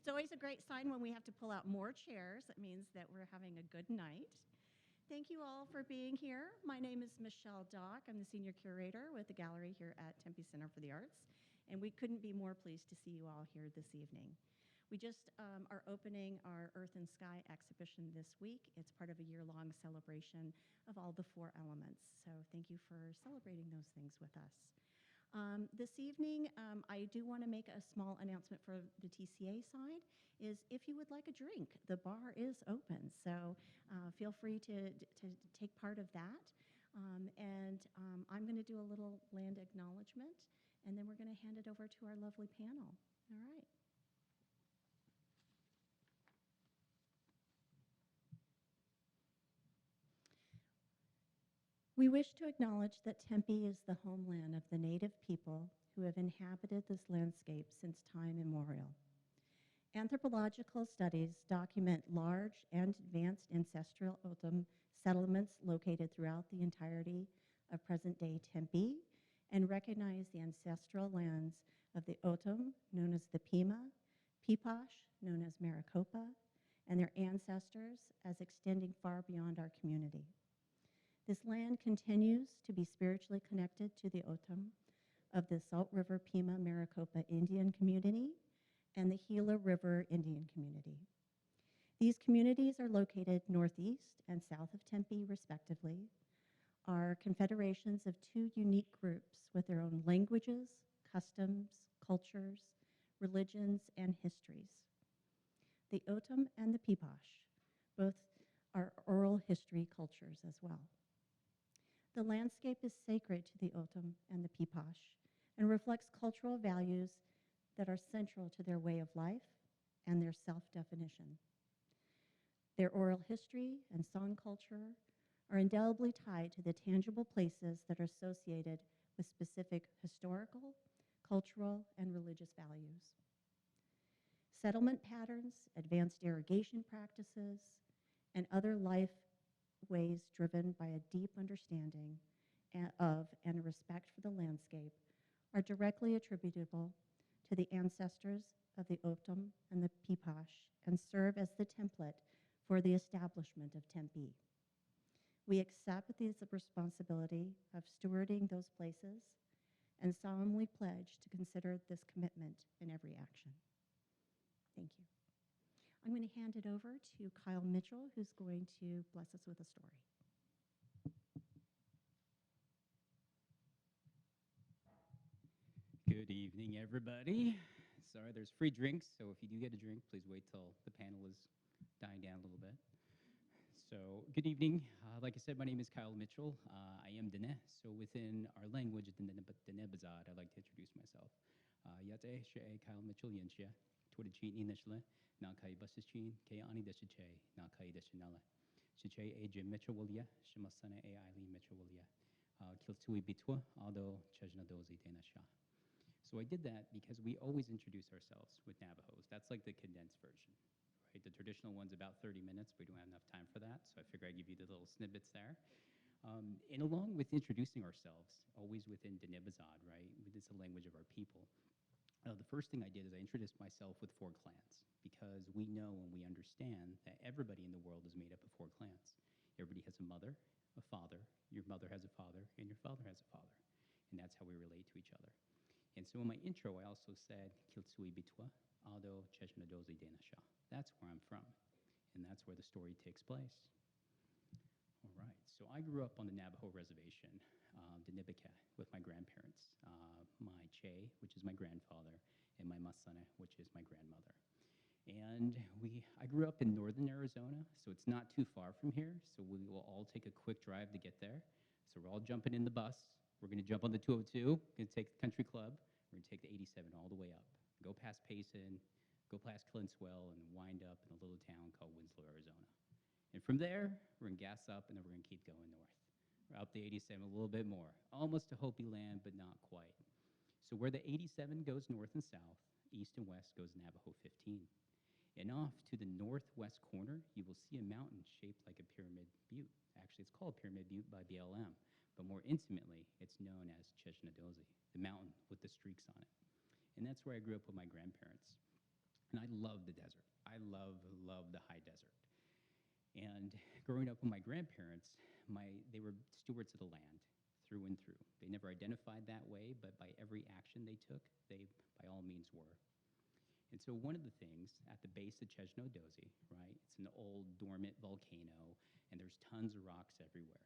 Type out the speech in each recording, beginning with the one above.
always a great sign when we have to pull out more chairs. It means that we're having a good night. Thank you all for being here. My name is Michelle Dock. I'm the senior curator with the gallery here at Tempe Center for the Arts, and we couldn't be more pleased to see you all here this evening. We just are opening our Earth and Sky exhibition this week. It's part of a year-long celebration of all the 4 elements, so thank you for celebrating those things with us. This evening, I do want to make a small announcement for the TCA side, is if you would like a drink, the bar is open, so feel free to take part of that. I'm going to do a little land acknowledgement, and then we're going to hand it over to our lovely panel. All right. We wish to acknowledge that Tempe is the homeland of the Native people who have inhabited this landscape since time immemorial. Anthropological studies document large and advanced ancestral O'odham settlements located throughout the entirety of present-day Tempe and recognize the ancestral lands of the O'odham, known as the Pima, Pipash, known as Maricopa, and their ancestors as extending far beyond our community. This land continues to be spiritually connected to the O'odham of the Salt River Pima Maricopa Indian community and the Gila River Indian community. These communities are located northeast and south of Tempe, respectively, are confederations of 2 unique groups with their own languages, customs, cultures, religions, and histories. The O'odham and the Pipash both are oral history cultures as well. The landscape is sacred to the O'odham and the Pipash and reflects cultural values that are central to their way of life and their self-definition. Their oral history and song culture are indelibly tied to the tangible places that are associated with specific historical, cultural, and religious values. Settlement patterns, advanced irrigation practices, and other life ways driven by a deep understanding of and a respect for the landscape are directly attributable to the ancestors of the O'odham and the Pipash and serve as the template for the establishment of Tempe. We accept the responsibility of stewarding those places and solemnly pledge to consider this commitment in every action. Thank you. I'm going to hand it over to Kyle Mitchell, who's going to bless us with a story. Good evening, everybody. Sorry, there's free drinks, so if you do get a drink, please wait till the panel is dying down a little bit. So, good evening. Like I said, my name is Kyle Mitchell. I am Dene, so within our language, Dene Bazad, I'd like to introduce myself. Yate She Kyle Mitchell Yenchia. Twitchin initially, Nakai Basichin, Kayani Deshiche, Nakai Deshinala. Shiche A. Jim Mitchell Willia, Shimasana A. Eileen Mitchell Willia. Kiltui Bitwa, although Chejna Dozi Dana Shah. So I did that because we always introduce ourselves with Navajos. That's like the condensed version, right? The traditional one's about 30 minutes, but we don't have enough time for that, so I figure I'd give you the little snippets there. And along with introducing ourselves, always within Dene Bazad, right? It's the language of our people. The first thing I did is I introduced myself with 4 clans because we know and we understand that everybody in the world is made up of 4 clans. Everybody has a mother, a father, your mother has a father, and your father has a father. And that's how we relate to each other. And so in my intro, I also said, Kiltsui Bitwa, Aldo Cheshnadozi Denasha. That's where I'm from, and that's where the story takes place. All right, so I grew up on the Navajo reservation, the Nibika, with my grandparents, my Che, which is my grandfather, and my Masana, which is my grandmother. And I grew up in northern Arizona, so it's not too far from here, so we will all take a quick drive to get there. So we're all jumping in the bus. We're gonna jump on the 202, gonna take the country club, we're gonna take the 87 all the way up, go past Payson, go past Clintswell, and wind up in a little town called Winslow, Arizona. And from there, we're gonna gas up, and then we're gonna keep going north. We're up the 87 a little bit more, almost to Hopi land, but not quite. So where the 87 goes north and south, east and west goes Navajo 15. And off to the northwest corner, you will see a mountain shaped like a pyramid butte. Actually, it's called Pyramid Butte by BLM, but more intimately, it's known as Cheshnadozi, the mountain with the streaks on it. And that's where I grew up with my grandparents. And I love the desert. I love the high desert. And growing up with my grandparents, they were stewards of the land through and through. They never identified that way, but by every action they took, they by all means were. And so one of the things at the base of Chesno-Dozi, right, it's an old dormant volcano, and there's tons of rocks everywhere.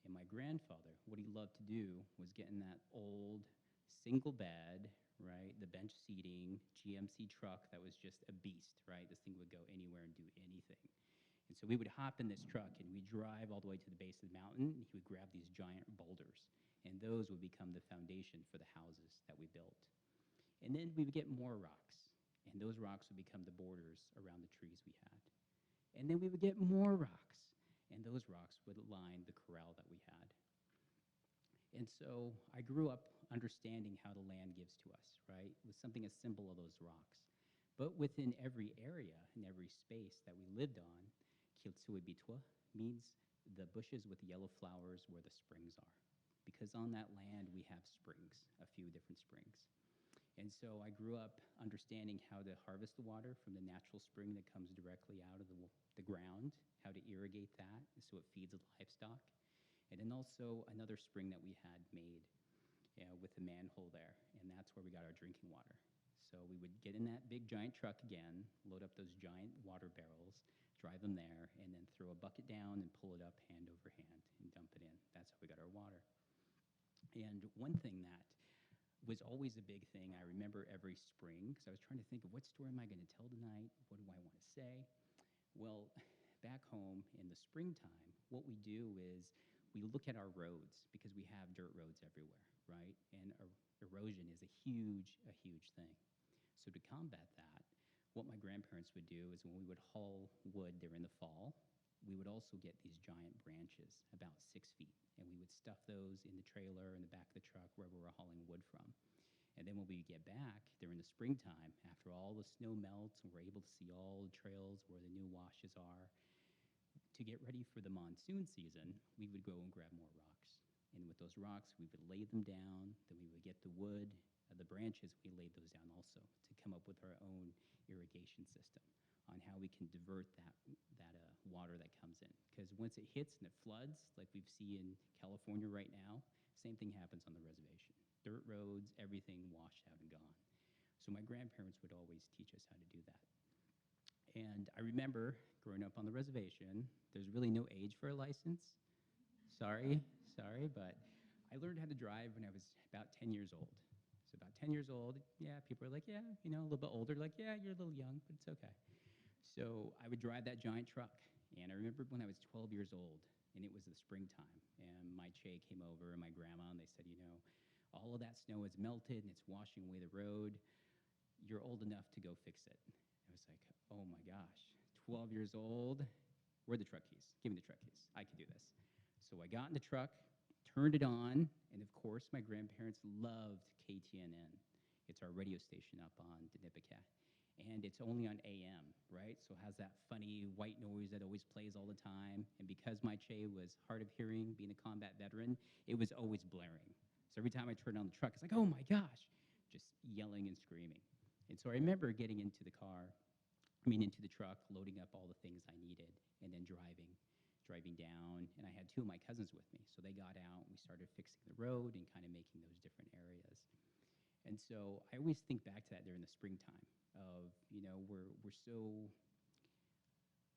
And my grandfather, what he loved to do was get in that old single bed, right, the bench seating GMC truck that was just a beast, right? This thing would go anywhere and do anything. And so we would hop in this truck and we'd drive all the way to the base of the mountain, and he would grab these giant boulders, and those would become the foundation for the houses that we built. And then we would get more rocks, and those rocks would become the borders around the trees we had. And then we would get more rocks, and those rocks would line the corral that we had. And so I grew up understanding how the land gives to us, right? With something as simple as those rocks. But within every area and every space that we lived on, Kiltsui Bitwa means the bushes with yellow flowers where the springs are. Because on that land we have springs, a few different springs. And so I grew up understanding how to harvest the water from the natural spring that comes directly out of the ground, how to irrigate that so it feeds the livestock. And then also another spring that we had made with a manhole there, and that's where we got our drinking water. So we would get in that big giant truck again, load up those giant water barrels, drive them there, and then throw a bucket down and pull it up hand over hand and dump it in. That's how we got our water. And one thing that was always a big thing I remember every spring, because I was trying to think of what story am I going to tell tonight? What do I want to say? Well, back home in the springtime, what we do is we look at our roads because we have dirt roads everywhere, right? And erosion is a huge thing. So to combat that, what my grandparents would do is when we would haul wood there in the fall, we would also get these giant branches about 6 feet, and we would stuff those in the trailer in the back of the truck wherever we're hauling wood from. And then when we get back during the springtime, after all the snow melts and we're able to see all the trails where the new washes are, to get ready for the monsoon season, we would go and grab more rocks. And with those rocks, we would lay them down, then we would get the wood, the branches, we laid those down also to come up with our own irrigation system on how we can divert that water that comes in. Because once it hits and it floods, like we've seen in California right now, same thing happens on the reservation. Dirt roads, everything washed out and gone. So my grandparents would always teach us how to do that. And I remember growing up on the reservation, there's really no age for a license. Sorry, but I learned how to drive when I was about 10 years old. So about 10 years old, yeah, people are like, yeah, a little bit older, like, yeah, you're a little young, but it's okay. So I would drive that giant truck. And I remember when I was 12 years old, and it was the springtime, and my Che came over and my grandma, and they said, all of that snow has melted and it's washing away the road. You're old enough to go fix it. I was like, oh my gosh, 12 years old. Where are the truck keys? Give me the truck keys. I can do this. So I got in the truck, turned it on, and of course, my grandparents loved KTNN. It's our radio station up on Dnipicat. And it's only on AM, right? So it has that funny white noise that always plays all the time. And because my Che was hard of hearing, being a combat veteran, it was always blaring. So every time I turned on the truck, it's like, oh my gosh, just yelling and screaming. And so I remember getting into the truck, loading up all the things I needed, and then driving down. And I had two of my cousins with me. So they got out, and we started fixing the road and kind of making those different areas. And so I always think back to that during the springtime of, we're so,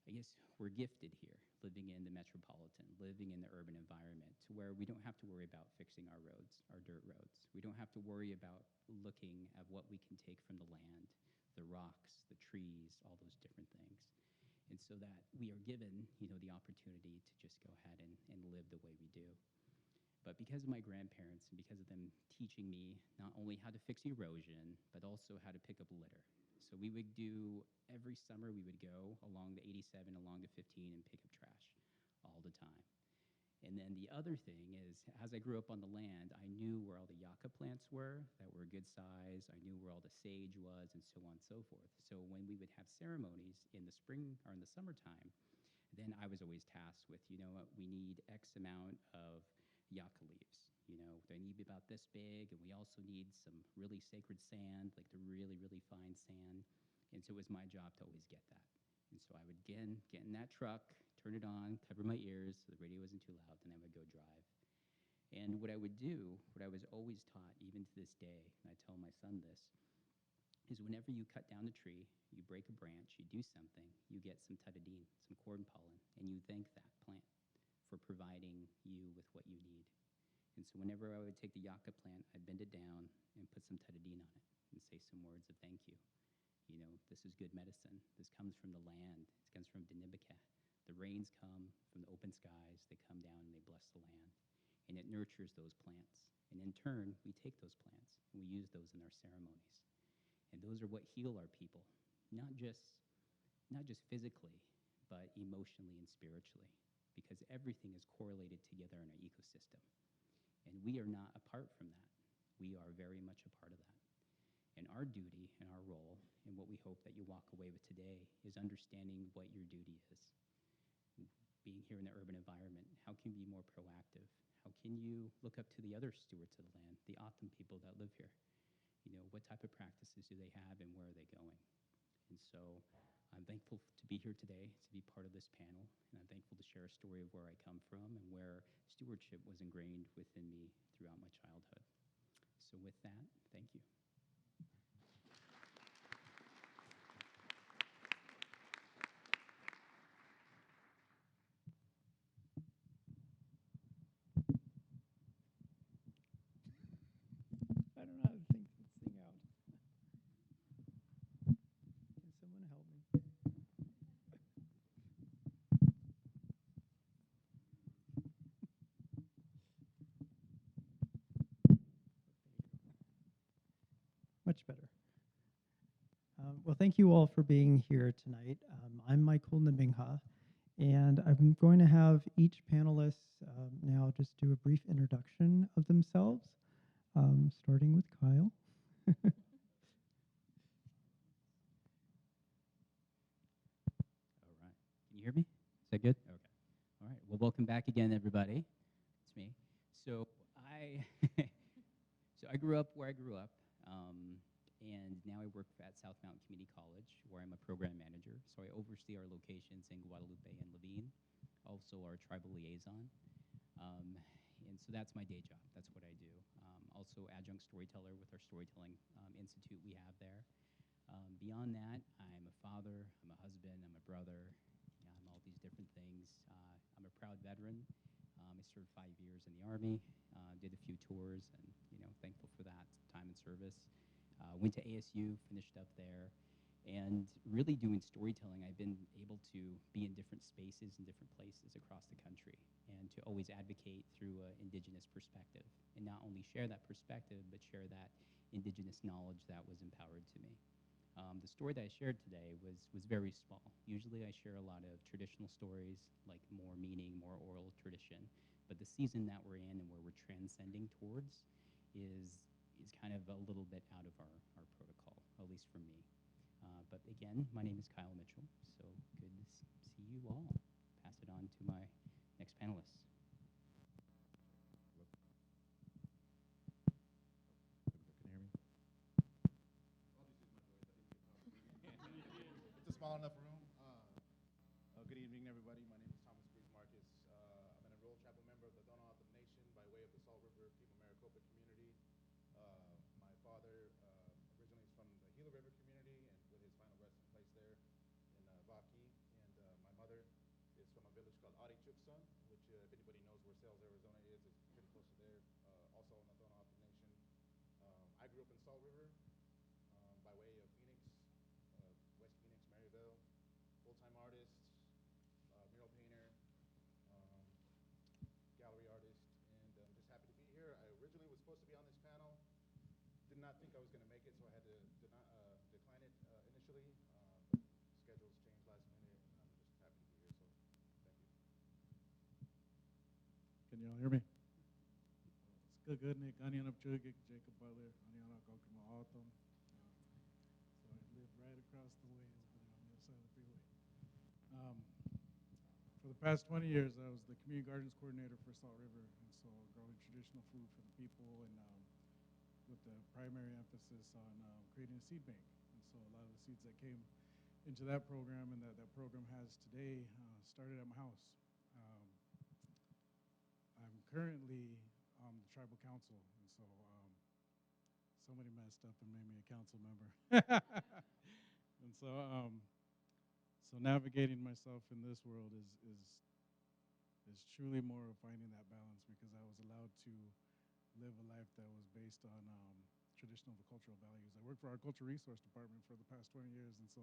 I guess we're gifted here, living in the metropolitan, living in the urban environment, to where we don't have to worry about fixing our roads, our dirt roads. We don't have to worry about looking at what we can take from the land, the rocks, the trees, all those different things. And so that we are given, the opportunity to just go ahead and live the way we do. But because of my grandparents and because of them teaching me not only how to fix erosion, but also how to pick up litter. So we would do, every summer we would go along the 87, along the 15, and pick up trash all the time. And then the other thing is, as I grew up on the land, I knew where all the yucca plants were that were a good size. I knew where all the sage was, and so on and so forth. So when we would have ceremonies in the spring or in the summertime, then I was always tasked with, we need X amount of yucca leaves. They need to be about this big, and we also need some really sacred sand, like the really, really fine sand. And so it was my job to always get that. And so I would again get in that truck, turn it on, cover my ears so the radio wasn't too loud, and I would go drive. And what I would do, what I was always taught, even to this day, and I tell my son this, is whenever you cut down a tree, you break a branch, you do something, you get some tutadine, some corn pollen, and you thank that plant for providing you with what you need. And so whenever I would take the yucca plant, I'd bend it down and put some tutadine on it and say some words of thank you. You know, this is good medicine. This comes from the land. It comes from Dinibaka. The rains come from the open skies. They come down and they bless the land. And it nurtures those plants. And in turn, we take those plants and we use those in our ceremonies. And those are what heal our people, not just physically, but emotionally and spiritually, because everything is correlated together in our ecosystem. And we are not apart from that. We are very much a part of that. And our duty and our role, and what we hope that you walk away with today, is understanding what your duty is. Being here in the urban environment, how can you be more proactive? How can you look up to the other stewards of the land, the O'odham people that live here? You know, what type of practices do they have and where are they going? And so I'm thankful to be here today, to be part of this panel, and I'm thankful to share a story of where I come from and where stewardship was ingrained within me throughout my childhood. So with that, thank you. I don't know how to think this thing out. Can someone help me? Much better. Well, thank you all for being here tonight. I'm Michael Nabingha, and I'm going to have each panelist now just do a brief introduction of themselves, starting with Kyle. All right. Can you hear me? Is that good? Okay. All right. Well, welcome back again, everybody. It's me. So I, so I grew up where I grew up, and now I work at South Mountain Community College, where I'm a program manager. So I oversee our locations in Guadalupe and Levine, also our tribal liaison. And so that's my day job. That's what I do. Also adjunct storyteller with our storytelling institute we have there. Beyond that, I'm a father, I'm a husband, I'm a brother, I'm all these different things. I'm a proud veteran. I served 5 years in the Army, did a few tours, and thankful for that time and service. Went to ASU, finished up there, and really doing storytelling, I've been able to be in different spaces and different places across the country, and to always advocate through an Indigenous perspective, and not only share that perspective, but share that Indigenous knowledge that was empowered to me. The story that I shared today was very small. Usually I share a lot of traditional stories, like more meaning, more oral tradition. But the season that we're in and where we're transcending towards is kind of a little bit out of our protocol, at least for me. But again, my name is Kyle Mitchell, so good to see you all. Pass it on to my next panelists. Can you hear me? It's a small enough room. Good evening, everybody. My name is Thomas Cruz Marcus. I'm an enrolled chapel member of the Tohono O'odham Nation by way of the Salt River People Maricopa community. My father originally is from the Gila River community and with his final resting place there in Vaki. And my mother is from a village called Arichukson, which if anybody knows where Sales, Arizona is, it's pretty close to there, also in the Tohono O'odham Nation. I grew up in Salt River by way of Phoenix, West Phoenix, Maryville, full-time artist, mural painter, gallery artist, and I'm just happy to be here. I originally was supposed to be on this panel. Did not think I was going to make it, so I had to decline it initially. But schedules changed last minute, and I'm just happy to be here, so thank you. Can y'all hear me? It's good, Nick. Anian Upchugik, Jacob Butler, Anian Okokuma O'odham. So I live right across the way over there on the other side of the freeway. For the past 20 years, I was the community gardens coordinator for Salt River, and so growing traditional food for the people, and with the primary emphasis on creating a seed bank. And so a lot of the seeds that came into that program and that program has today started at my house. Um, I'm currently on the tribal council, and so somebody messed up and made me a council member. And so navigating myself in this world is truly more of finding that balance, because I was allowed to live a life that was based on traditional cultural values. I worked for our cultural resource department for the past 20 years, and so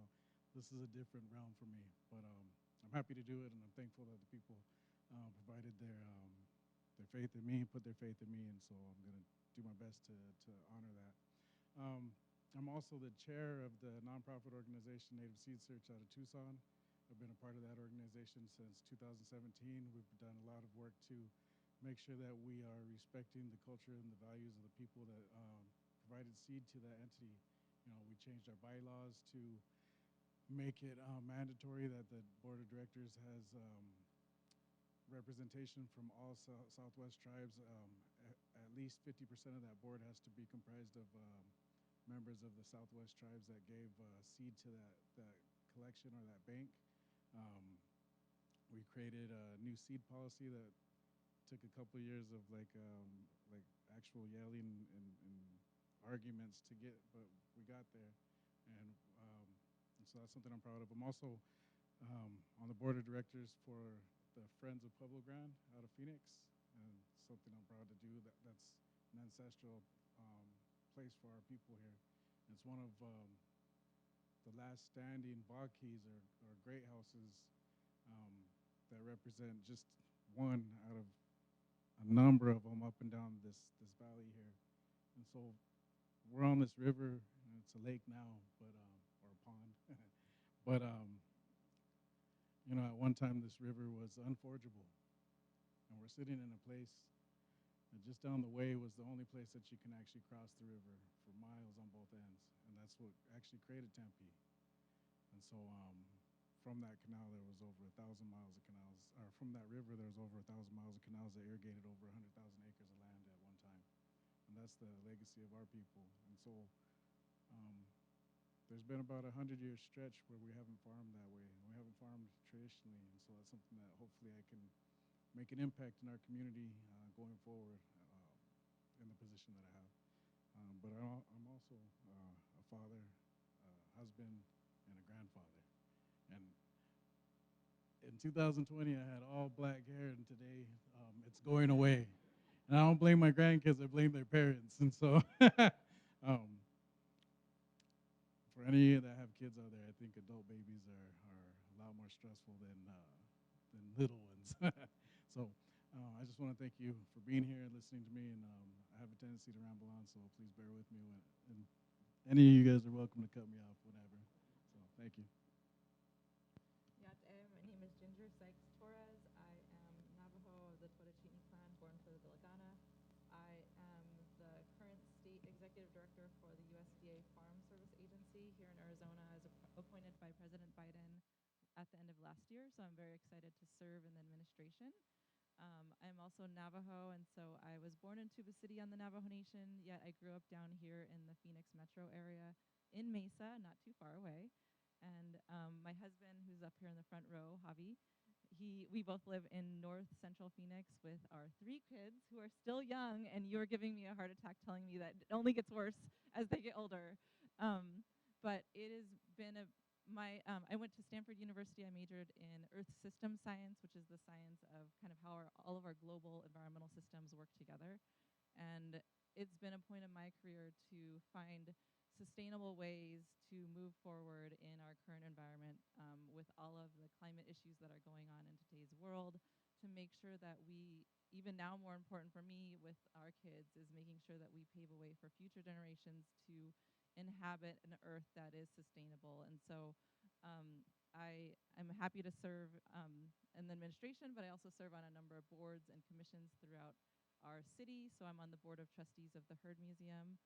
this is a different realm for me. But I'm happy to do it, and I'm thankful that the people provided their faith in me, put their faith in me, and so I'm going to do my best to honor that. I'm also the chair of the nonprofit organization Native Seed Search out of Tucson. I've been a part of that organization since 2017. We've done a lot of work to make sure that we are respecting the culture and the values of the people that provided seed to that entity. You know, we changed our bylaws to make it mandatory that the board of directors has representation from all Southwest tribes. At least 50% of that board has to be comprised of members of the Southwest tribes that gave seed to that collection or that bank. We created a new seed policy that took a couple of years of like actual yelling and arguments to get, but we got there, and so that's something I'm proud of. I'm also on the board of directors for the Friends of Pueblo Grande out of Phoenix, and something I'm proud to do. That's an ancestral place for our people here. It's one of the last standing bog keys or great houses that represent just one out of a number of them up and down this valley here. And so we're on this river, and it's a lake now, but or a pond. But you know, at one time this river was unforgeable, and we're sitting in a place that just down the way was the only place that you can actually cross the river for miles on both ends, and that's what actually created Tempe. And so from that canal there was over 1,000 miles of canals, or from that river there was over 1,000 miles of canals that irrigated over 100,000 acres of land at one time. And that's the legacy of our people. And so there's been about 100-year stretch where we haven't farmed that way. We haven't farmed traditionally, and so that's something that hopefully I can make an impact in our community going forward in the position that I have. But I'm also a father, a husband, and a grandfather. And in 2020, I had all black hair, and today it's going away. And I don't blame my grandkids, I blame their parents. And so for any that have kids out there, I think adult babies are a lot more stressful than little ones. So I just want to thank you for being here and listening to me. And I have a tendency to ramble on, so please bear with me. And any of you guys are welcome to cut me off whenever. So thank you. My name is Ginger Sykes Torres. I am Navajo of the Totochini clan, born to the Lagana. I am the current state executive director for the USDA Farm Service Agency here in Arizona, as appointed by President Biden at the end of last year. So I'm very excited to serve in the administration. I'm also Navajo, and so I was born in Tuba City on the Navajo Nation, yet I grew up down here in the Phoenix metro area in Mesa, not too far away. And my husband, who's up here in the front row, Javi, we both live in north central Phoenix with our 3 kids who are still young, and you're giving me a heart attack telling me that it only gets worse as they get older. But it has been I went to Stanford University. I majored in Earth System Science, which is the science of kind of how all of our global environmental systems work together. And it's been a point of my career to find sustainable ways to move forward in our current environment with all of the climate issues that are going on in today's world, to make sure that we, even now more important for me with our kids, is making sure that we pave a way for future generations to inhabit an earth that is sustainable. And so I'm happy to serve in the administration, but I also serve on a number of boards and commissions throughout our city. So I'm on the board of trustees of the Heard Museum.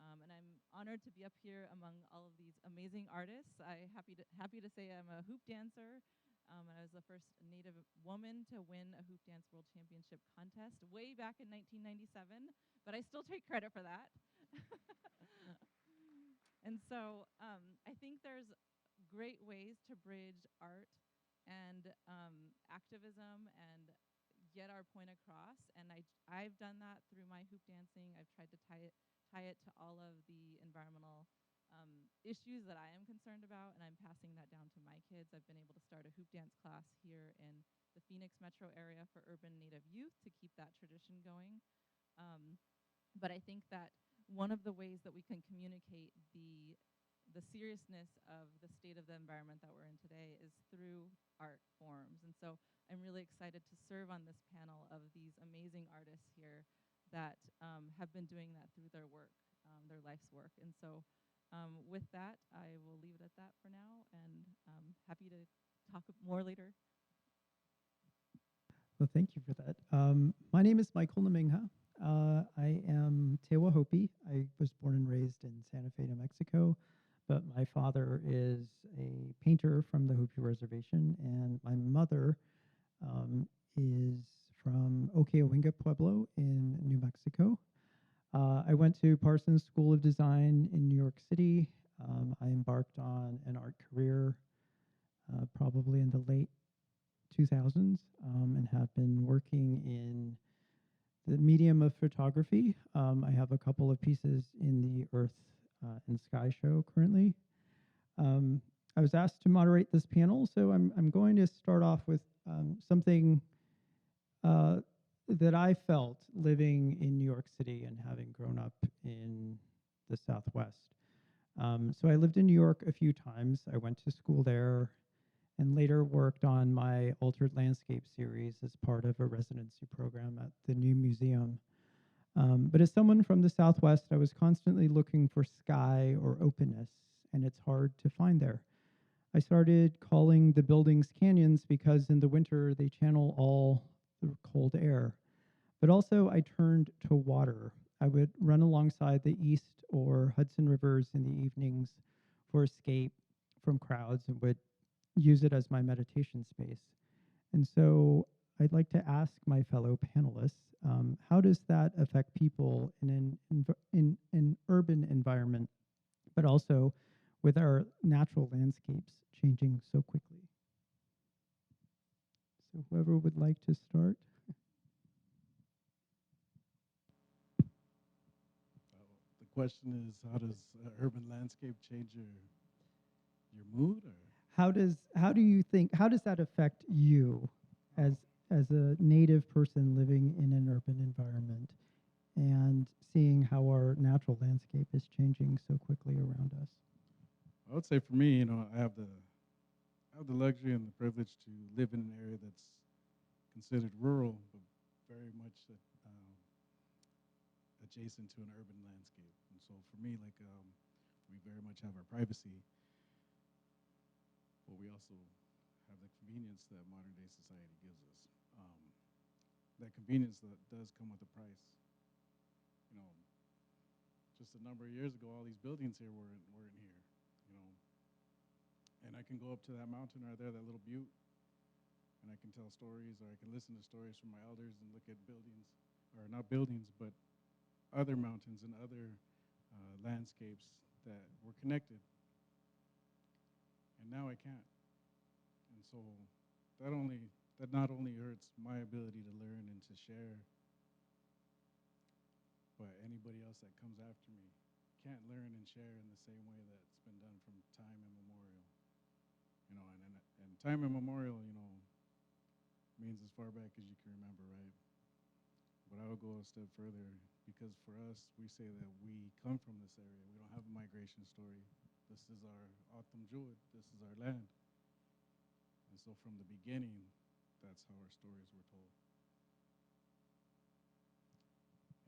And I'm honored to be up here among all of these amazing artists. I'm happy to say I'm a hoop dancer. And I was the first Native woman to win a Hoop Dance World Championship contest way back in 1997, but I still take credit for that. And so I think there's great ways to bridge art and activism and get our point across. And I've done that through my hoop dancing. I've tried to tie it to all of the environmental issues that I am concerned about, and I'm passing that down to my kids. I've been able to start a hoop dance class here in the Phoenix metro area for urban Native youth to keep that tradition going. But I think that one of the ways that we can communicate the seriousness of the state of the environment that we're in today is through art forms. And so I'm really excited to serve on this panel of these amazing artists here that have been doing that through their work, their life's work. And so with that, I will leave it at that for now, and happy to talk more later. Well, thank you for that. My name is Michael Namingha. I am Tewa Hopi. I was born and raised in Santa Fe, New Mexico, but my father is a painter from the Hopi Reservation, and my mother is from Okeowinga Pueblo in New Mexico. I went to Parsons School of Design in New York City. I embarked on an art career probably in the late 2000s and have been working in the medium of photography. I have a couple of pieces in the Earth and Sky show currently. I was asked to moderate this panel, so I'm going to start off with something that I felt living in New York City and having grown up in the Southwest. So I lived in New York a few times. I went to school there and later worked on my Altered Landscape series as part of a residency program at the New Museum. But as someone from the Southwest, I was constantly looking for sky or openness, and it's hard to find there. I started calling the buildings canyons because in the winter they channel all the cold air. But also I turned to water. I would run alongside the East or Hudson rivers in the evenings for escape from crowds and would use it as my meditation space. And so I'd like to ask my fellow panelists, how does that affect people in an urban environment, but also with our natural landscapes changing so quickly? So whoever would like to start. The question is, how does urban landscape change your mood, or? How does that affect you as a native person living in an urban environment and seeing how our natural landscape is changing so quickly around us? I would say for me, I have the luxury and the privilege to live in an area that's considered rural, but very much adjacent to an urban landscape. And so for me, we very much have our privacy, but we also have the convenience that modern day society gives us. That convenience does come with a price. Just a number of years ago, all these buildings here weren't here. And I can go up to that mountain right there, that little butte, and I can tell stories, or I can listen to stories from my elders and look at buildings, or not buildings, but other mountains and other landscapes that were connected. And now I can't. And so that not only hurts my ability to learn and to share, but anybody else that comes after me can't learn and share in the same way that's been done from time immemorial. And time immemorial, means as far back as you can remember, right? But I would go a step further, because for us, we say that we come from this area. We don't have a migration story. This is our Atum Juad. This is our land. And so from the beginning, that's how our stories were told.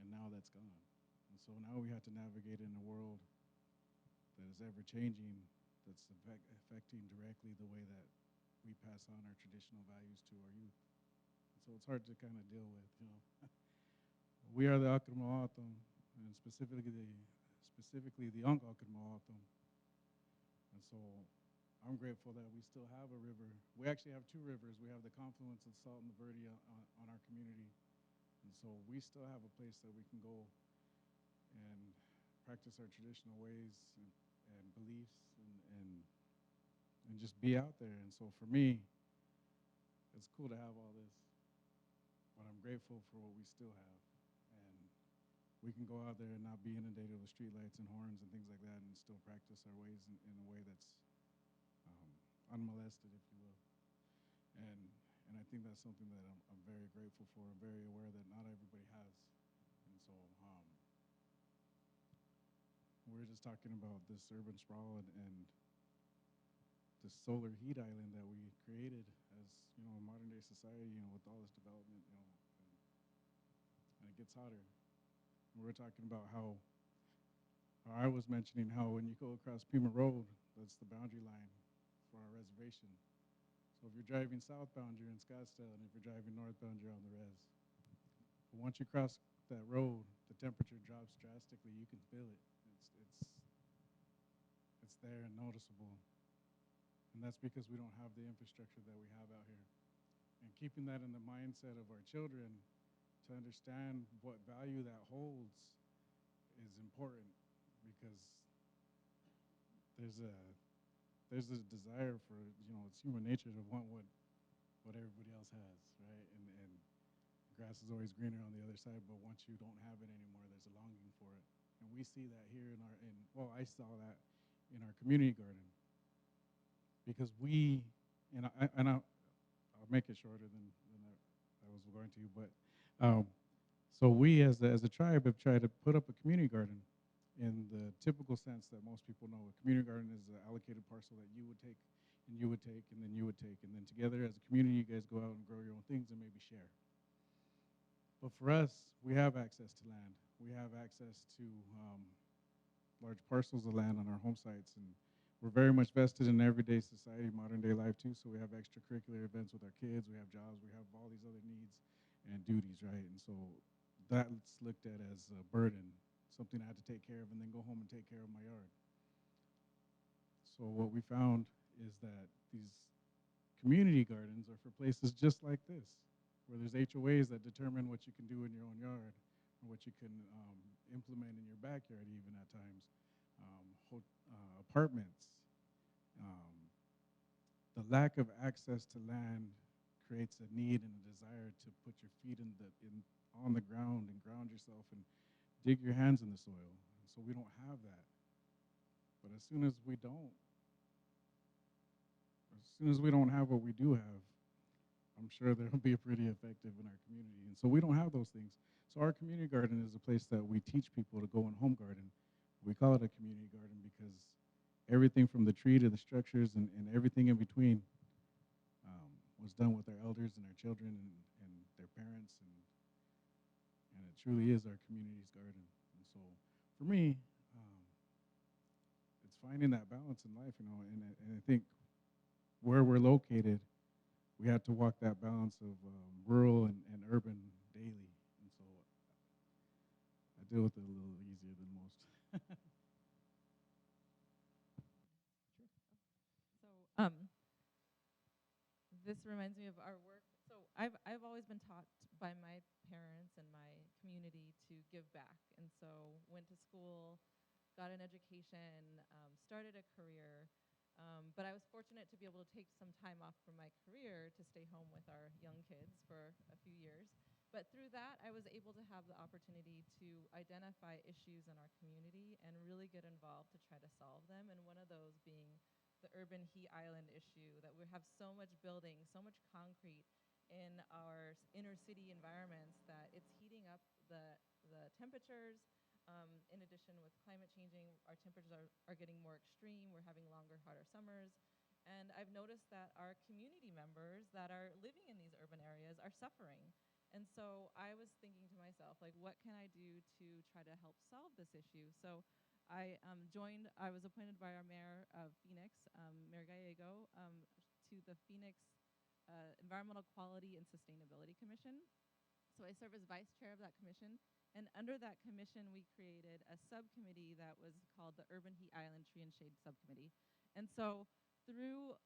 And now that's gone. And so now we have to navigate in a world that is ever changing, that's affecting directly the way that we pass on our traditional values to our youth. And so it's hard to kind of deal with, We are the Akramaatum, and specifically the Unk Akramaatum. And so I'm grateful that we still have a river. We actually have two rivers. We have the confluence of the Salt and the Verde on our community. And so we still have a place that we can go and practice our traditional ways and beliefs and just be out there. And so for me, it's cool to have all this, but I'm grateful for what we still have. And we can go out there and not be inundated with streetlights and horns and things like that and still practice our ways in a way that's unmolested, if you will. And I think that's something that I'm very grateful for. I'm very aware that not everybody has. And so we're just talking about this urban sprawl and this solar heat island that we created as, you know, in modern day society, you know, with all this development, you know, and it gets hotter. And we're talking about how I was mentioning how when you go across Pima Road, that's the boundary line for our reservation. So if you're driving southbound, you're in Scottsdale, and if you're driving northbound, you're on the res. But once you cross that road, the temperature drops drastically. You can feel it. It's there and noticeable. And that's because we don't have the infrastructure that we have out here. And keeping that in the mindset of our children to understand what value that holds is important, because there's a desire for, you know, it's human nature to want what everybody else has, right? And grass is always greener on the other side, but once you don't have it anymore, there's a longing for it. And we see that here I saw that in our community garden. Because I'll make it shorter than I was going to, but so we as a tribe have tried to put up a community garden in the typical sense that most people know. A community garden is an allocated parcel that you would take, and you would take, and then you would take, and then together as a community, you guys go out and grow your own things and maybe share. But for us, we have access to land. We have access to large parcels of land on our home sites, and we're very much vested in everyday society, modern day life too. So we have extracurricular events with our kids, we have jobs, we have all these other needs and duties, right? And so that's looked at as a burden, something I had to take care of and then go home and take care of my yard. So what we found is that these community gardens are for places just like this, where there's HOAs that determine what you can do in your own yard or what you can implement in your backyard even at times. Apartments. The lack of access to land creates a need and a desire to put your feet on the ground and ground yourself and dig your hands in the soil. And so we don't have that. But as soon as we don't have what we do have, I'm sure they'll be pretty effective in our community. And so we don't have those things. So our community garden is a place that we teach people to go and home garden. We call it a community garden because everything from the tree to the structures and everything in between was done with our elders and our children and their parents. And it truly is our community's garden. And so for me, it's finding that balance in life, you know, and I think where we're located, we have to walk that balance of rural and urban daily. And so I deal with it a little easier than most. So this reminds me of our work. So I've always been taught by my parents and my community to give back, and so went to school, got an education, started a career. But I was fortunate to be able to take some time off from my career to stay home with our young kids for a few years. But through that, I was able to have the opportunity to identify issues in our community and really get involved to try to solve them. And one of those being the urban heat island issue, that we have so much building, so much concrete in our inner city environments that it's heating up the temperatures. In addition, with climate changing, our temperatures are getting more extreme. We're having longer, hotter summers. And I've noticed that our community members that are living in these urban areas are suffering. And so I was thinking to myself, like, what can I do to try to help solve this issue? So I was appointed by our mayor of Phoenix, Mayor Gallego, to the Phoenix Environmental Quality and Sustainability Commission. So I serve as vice chair of that commission. And under that commission, we created a subcommittee that was called the Urban Heat Island Tree and Shade Subcommittee. And so through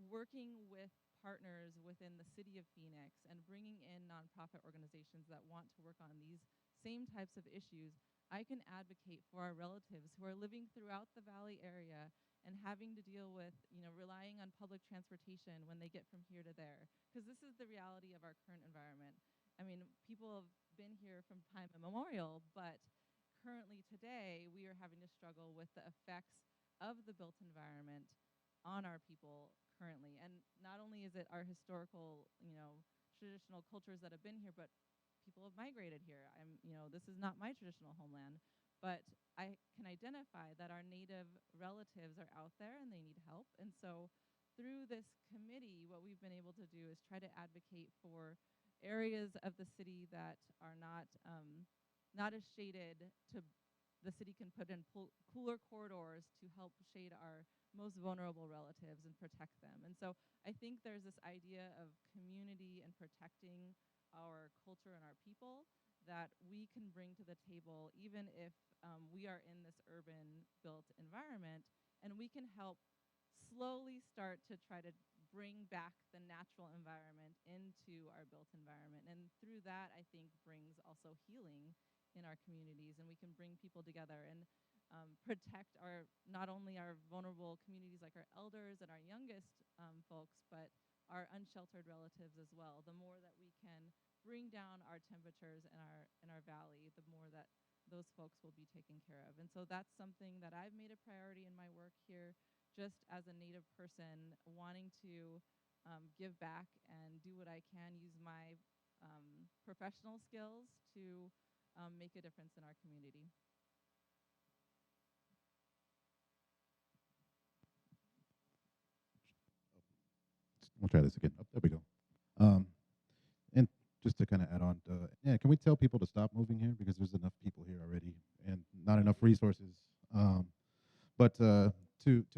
working with partners within the city of Phoenix and bringing in nonprofit organizations that want to work on these same types of issues, I can advocate for our relatives who are living throughout the Valley area and having to deal with, relying on public transportation when they get from here to there. Because this is the reality of our current environment. I mean, people have been here from time immemorial, but currently today we are having to struggle with the effects of the built environment on our people currently. And not only is it our historical, traditional cultures that have been here, but people have migrated here. This is not my traditional homeland, but I can identify that our native relatives are out there and they need help. And so through this committee, what we've been able to do is try to advocate for areas of the city that are not as shaded to the city can put in cooler corridors to help shade our most vulnerable relatives and protect them. And so I think there's this idea of community and protecting our culture and our people that we can bring to the table, even if we are in this urban built environment, and we can help slowly start to try to bring back the natural environment into our built environment. And through that, I think brings also healing in our communities, and we can bring people together and protect not only our vulnerable communities like our elders and our youngest folks, but our unsheltered relatives as well. The more that we can bring down our temperatures in our valley, the more that those folks will be taken care of. And so that's something that I've made a priority in my work here, just as a Native person wanting to give back and do what I can, use my professional skills to make a difference in our community. We'll try this again. Oh, there we go. And just to kind of add on, yeah, can we tell people to stop moving here because there's enough people here already and not enough resources. But to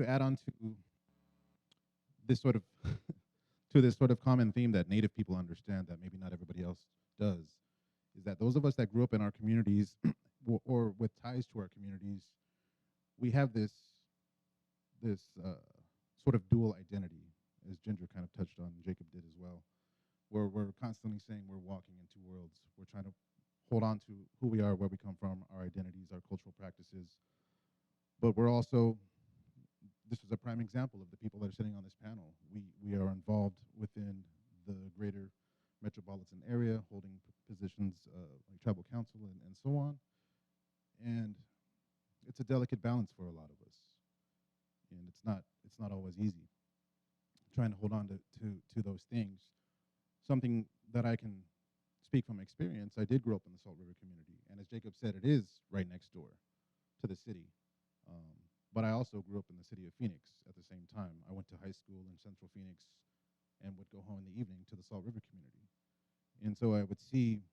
add on to this sort of to this sort of common theme that Native people understand that maybe not everybody else does, is that those of us that grew up in our communities or with ties to our communities, we have this sort of dual identity, as Ginger kind of touched on, Jacob did as well, where we're constantly saying we're walking in two worlds. We're trying to hold on to who we are, where we come from, our identities, our cultural practices. But we're also, this is a prime example of the people that are sitting on this panel. We are involved within the greater metropolitan area, holding positions like tribal council and so on. And it's a delicate balance for a lot of us. And it's not always easy trying to hold on to those things. Something that I can speak from experience, I did grow up in the Salt River community. And as Jacob said, it is right next door to the city. But I also grew up in the city of Phoenix at the same time. I went to high school in Central Phoenix and would go home in the evening to the Salt River community. And so I would see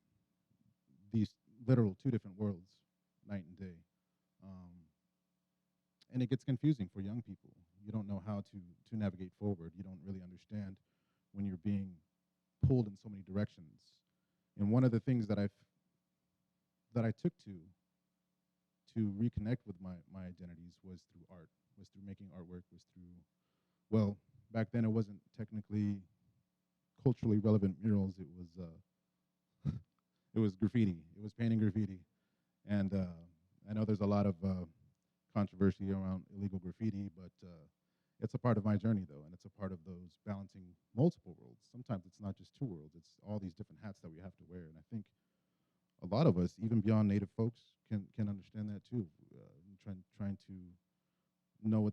these literal two different worlds, night and day. And it gets confusing for young people. You don't know how to navigate forward. You don't really understand when you're being pulled in so many directions. And one of the things that I took to reconnect with my identities was through art, was through making artwork, was through, well, back then it wasn't technically culturally relevant murals. It was it was graffiti. It was painting graffiti. And I know there's a lot of controversy around illegal graffiti, but it's a part of my journey, though, and it's a part of those balancing multiple worlds. Sometimes it's not just two worlds, it's all these different hats that we have to wear. And I think a lot of us, even beyond Native folks, can understand that too. Trying to know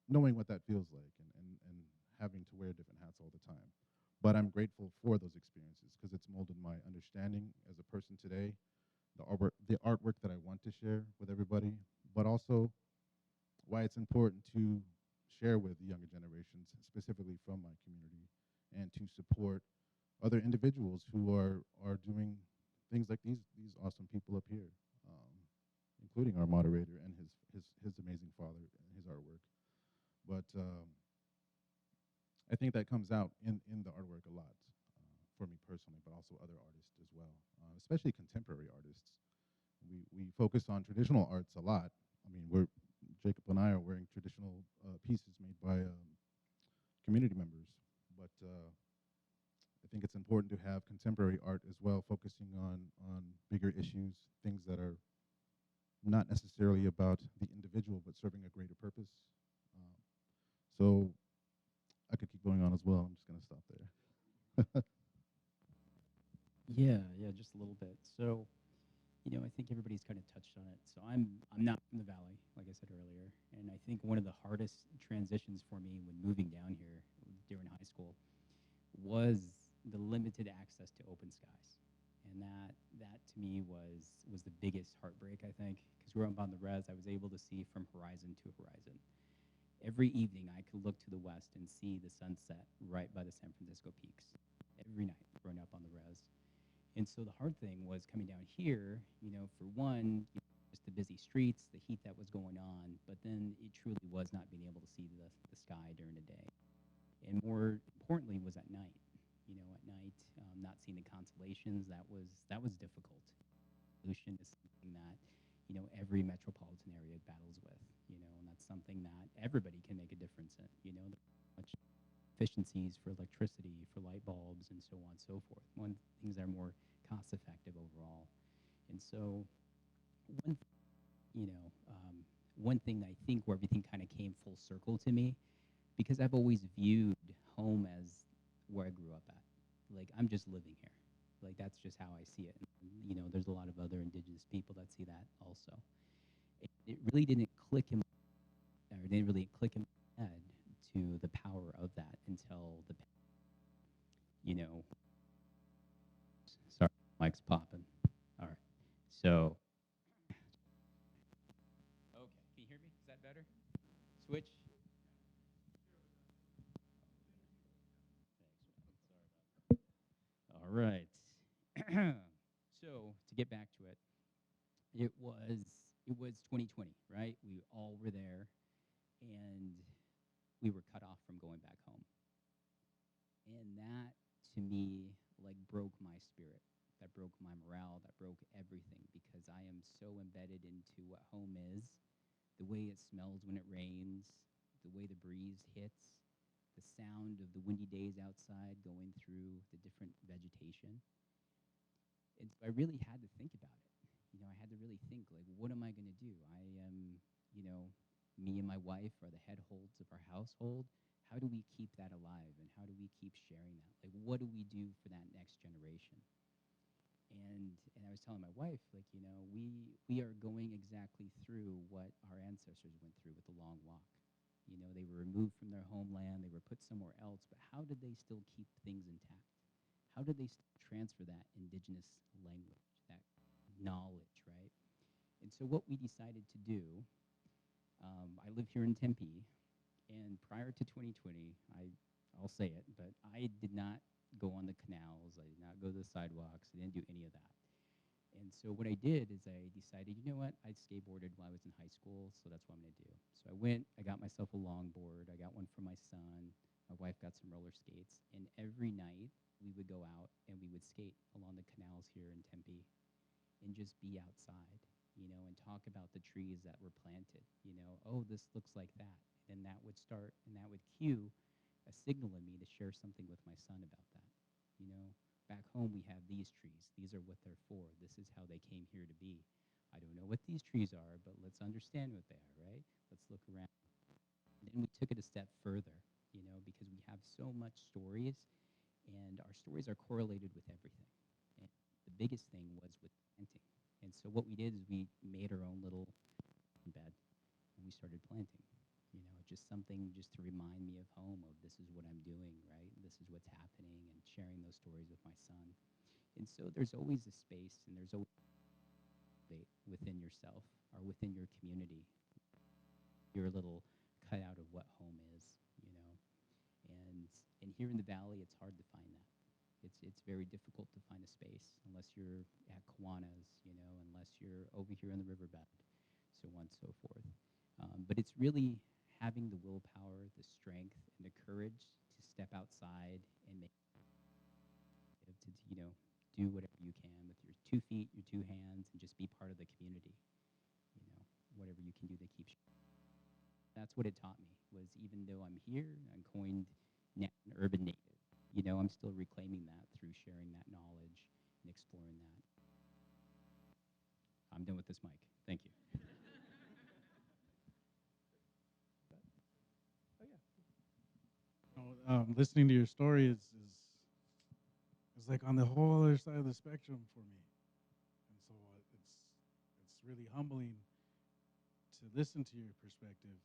knowing what that feels like, and having to wear different hats all the time. But I'm grateful for those experiences because it's molded my understanding as a person today, the artwork that I want to share with everybody, but also why it's important to share with the younger generations, specifically from my community, and to support other individuals who are doing things like these awesome people up here, including our moderator and his amazing father and his artwork. But I think that comes out in the artwork a lot for me personally, but also other artists as well, especially contemporary artists. We focus on traditional arts a lot. I mean, Jacob and I are wearing traditional pieces made by community members, but I think it's important to have contemporary art as well, focusing on bigger issues, things that are not necessarily about the individual, but serving a greater purpose. Um, so I could keep going on as well. I'm just going to stop there. Yeah, just a little bit. So, I think everybody's kind of touched on it. So I'm not from the valley, like I said earlier, and I think one of the hardest transitions for me when moving down here during high school was the limited access to open skies, and that to me was the biggest heartbreak, I think, because growing up on the res, I was able to see from horizon to horizon. Every evening, I could look to the west and see the sunset right by the San Francisco peaks. Every night, growing up on the res. And so the hard thing was coming down here, for one, just the busy streets, the heat that was going on, but then it truly was not being able to see the sky during the day. And more importantly was at night. At night, not seeing the constellations, that was difficult. Pollution is something that, every metropolitan area battles with, and that's something that everybody can make a difference in, there's much efficiencies for electricity, for light bulbs, and so on and so forth. Things that are more cost effective overall. And so, one, one thing that I think where everything kind of came full circle to me, because I've always viewed home as where I grew up at. Like, I'm just living here. Like, that's just how I see it. And, there's a lot of other indigenous people that see that also. It really didn't click in, or it didn't really click in my head to the power of that until sorry, mic's popping. All right. So, okay, can you hear me? Is that better? Switch. Thanks, man. Sorry about that. All right. So to get back to it, it was 2020, right? We all were there, and we were cut off from going back home. And that, to me, like broke my spirit. That broke my morale. That broke everything because I am so embedded into what home is, the way it smells when it rains, the way the breeze hits, the sound of the windy days outside going through the different vegetation. And so I really had to think about it. I had to really think, like, what am I going to do? I am, me and my wife are the head holds of our household. How do we keep that alive, and how do we keep sharing that? Like, what do we do for that next generation? And I was telling my wife, like, we are going exactly through what our ancestors went through with the long walk. They were removed from their homeland, they were put somewhere else, but how did they still keep things intact? How did they transfer that indigenous language, that knowledge, right? And so what we decided to do, I live here in Tempe, and prior to 2020, I'll say it, but I did not go on the canals, I did not go to the sidewalks, I didn't do any of that. And so what I did is I decided, you know what, I skateboarded while I was in high school, so that's what I'm going to do. So I went, I got myself a longboard, I got one for my son, my wife got some roller skates, and every night we would go out and we would skate along the canals here in Tempe and just be outside, and talk about the trees that were planted, oh, this looks like that. And that would start, and that would cue a signal in me to share something with my son about that. Back home we have these trees. These are what they're for. This is how they came here to be. I don't know what these trees are, but let's understand what they are, right? Let's look around. And then we took it a step further, because we have so much stories, and our stories are correlated with everything. And the biggest thing was with planting. And so what we did is we made our own little bed, and we started planting. Just something just to remind me of home, of this is what I'm doing, right? This is what's happening, and sharing those stories with my son. And so there's always a space, and there's always within yourself or within your community, your little cutout of what home is, And here in the valley, it's hard to find that. It's very difficult to find a space unless you're at Kiwanis, unless you're over here on the riverbed, so on and so forth. But it's really having the willpower, the strength, and the courage to step outside and do whatever you can with your 2 feet, your 2 hands, and just be part of the community. Whatever you can do to keep. That's what it taught me. Was even though I'm here, I'm coined now an urban native. I'm still reclaiming that through sharing that knowledge and exploring that. I'm done with this mic. Thank you. Listening to your story is like on the whole other side of the spectrum for me, and so it's really humbling to listen to your perspective.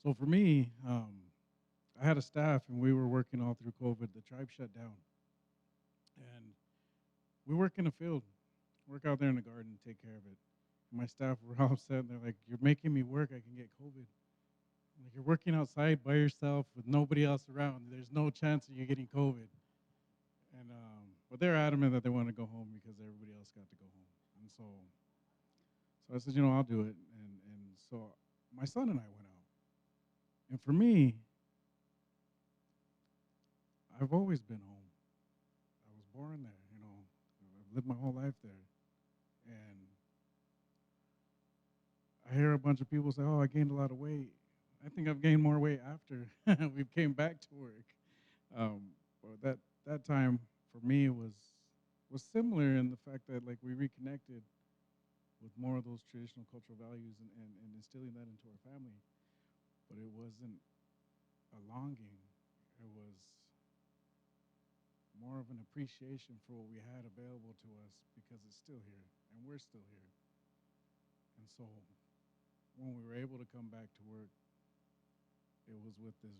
So for me, I had a staff, and we were working all through COVID. The tribe shut down, and we work in a field, work out there in the garden, take care of it. And my staff were all upset, and they're like, "You're making me work. I can get COVID." Like, you're working outside by yourself with nobody else around. There's no chance of you getting COVID. And but they're adamant that they want to go home because everybody else got to go home. And so I said, I'll do it. And so my son and I went out. And for me, I've always been home. I was born there. I've lived my whole life there. And I hear a bunch of people say, "Oh, I gained a lot of weight." I think I've gained more weight after we came back to work. But that time for me was similar in the fact that like we reconnected with more of those traditional cultural values and instilling that into our family. But it wasn't a longing. It was more of an appreciation for what we had available to us because it's still here and we're still here. And so when we were able to come back to work, it was with this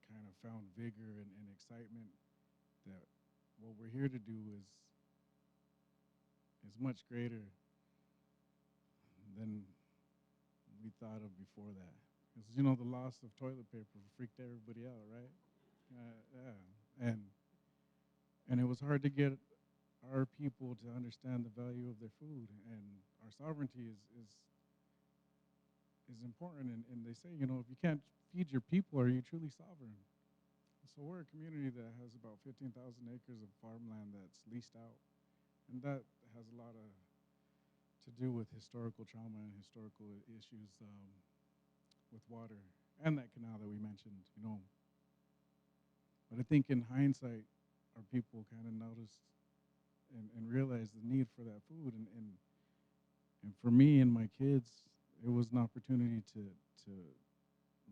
kind of found vigor and excitement that what we're here to do is much greater than we thought of before that. Because the loss of toilet paper freaked everybody out, right? Yeah, and it was hard to get our people to understand the value of their food, and our sovereignty is important. And they say, if you can't feed your people, are you truly sovereign? So we're a community that has about 15,000 acres of farmland that's leased out, and that has a lot to do with historical trauma and historical issues with water and that canal that we mentioned. But I think in hindsight, our people kind of noticed and realized the need for that food, and for me and my kids, it was an opportunity to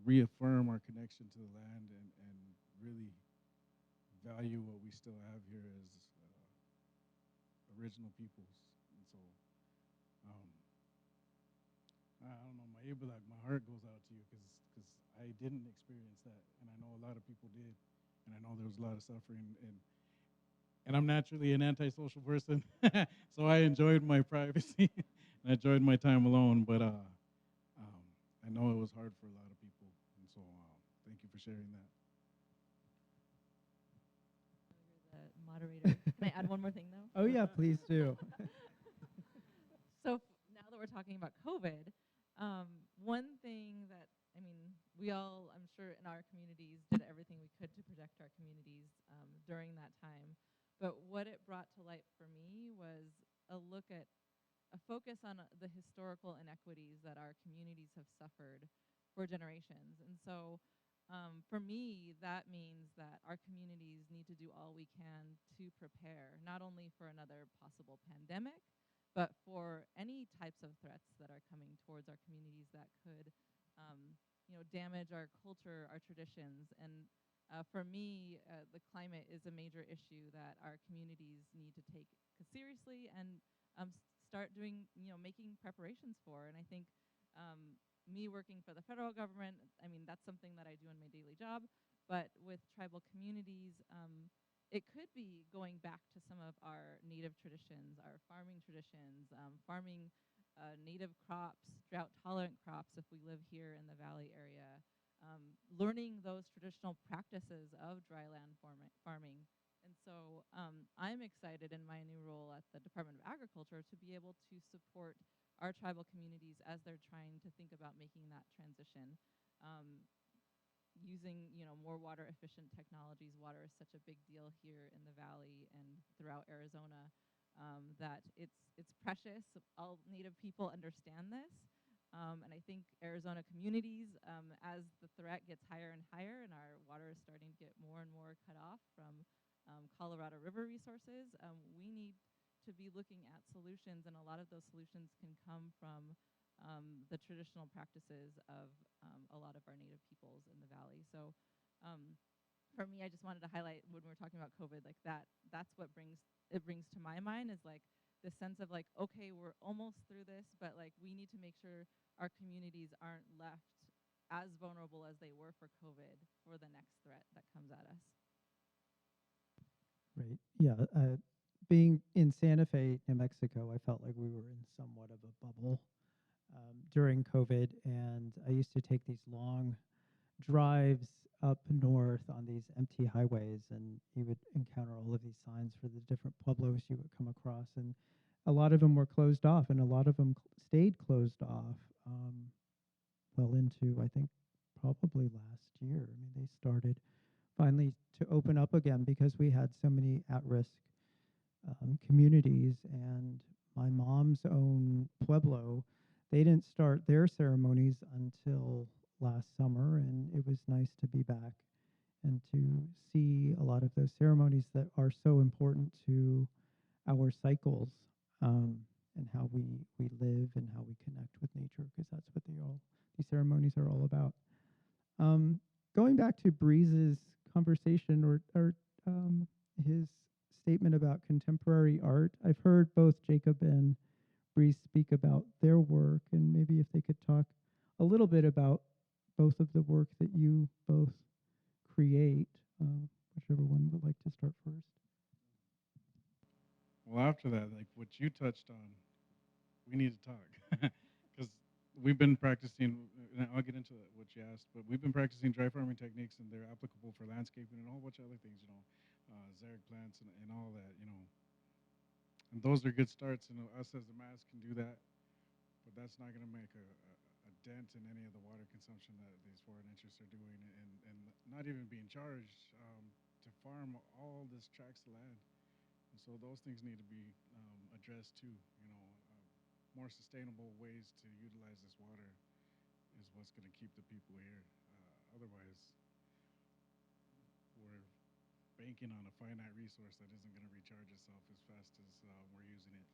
reaffirm our connection to the land and really value what we still have here as original peoples. And so, I don't know, my heart goes out to you because I didn't experience that, and I know a lot of people did, and I know there was a lot of suffering, and I'm naturally an antisocial person, so I enjoyed my privacy and I enjoyed my time alone, but I know it was hard for a lot of people, and so thank you for sharing that. You're the moderator. Can I add one more thing, though? Oh, yeah, please do. So now that we're talking about COVID, one thing that, we all, I'm sure in our communities, did everything we could to protect our communities during that time. But what it brought to light for me was a focus on the historical inequities that our communities have suffered for generations. And so for me, that means that our communities need to do all we can to prepare, not only for another possible pandemic, but for any types of threats that are coming towards our communities that could damage our culture, our traditions. And for me, the climate is a major issue that our communities need to take seriously and start doing, making preparations for. And I think me working for the federal government, that's something that I do in my daily job. But with tribal communities, it could be going back to some of our native traditions, our farming traditions, farming native crops, drought-tolerant crops if we live here in the valley area, learning those traditional practices of dryland farming. And so I'm excited in my new role at the Department of Agriculture to be able to support our tribal communities as they're trying to think about making that transition. Using more water efficient technologies. Water is such a big deal here in the valley and throughout Arizona that it's precious. All Native people understand this, And I think Arizona communities, as the threat gets higher and higher and our water is starting to get more and more cut off from Colorado River resources, we need to be looking at solutions, and a lot of those solutions can come from the traditional practices of a lot of our native peoples in the valley. So for me, I just wanted to highlight when we're talking about COVID, like that's what brings to my mind is like the sense of like, okay, we're almost through this, but like we need to make sure our communities aren't left as vulnerable as they were for COVID for the next threat that comes at us. Right. Yeah. Being in Santa Fe, New Mexico, I felt like we were in somewhat of a bubble during COVID. And I used to take these long drives up north on these empty highways, and you would encounter all of these signs for the different pueblos you would come across. And a lot of them were closed off, and a lot of them stayed closed off well into, I think, probably last year. I mean, they started finally to open up again because we had so many at-risk communities. And my mom's own pueblo, they didn't start their ceremonies until last summer, and it was nice to be back and to see a lot of those ceremonies that are so important to our cycles, and how we live and how we connect with nature, because that's what these ceremonies are all about. Going back to Breeze's conversation, or his statement about contemporary art, I've heard both Jacob and Breeze speak about their work, and maybe if they could talk a little bit about both of the work that you both create, whichever one would like to start first. Well, after that, like what you touched on, we need to talk because we've been practicing. And I'll get into what you asked, but we've been practicing dry farming techniques, and they're applicable for landscaping and a whole bunch of other things. Xeric plants and all that. And those are good starts. And us as the mass can do that, but that's not going to make a dent in any of the water consumption that these foreign interests are doing, and not even being charged to farm all this tracts of land. And so those things need to be addressed too. More sustainable ways to utilize this water is what's going to keep the people here. Otherwise, we're banking on a finite resource that isn't going to recharge itself as fast as we're using it.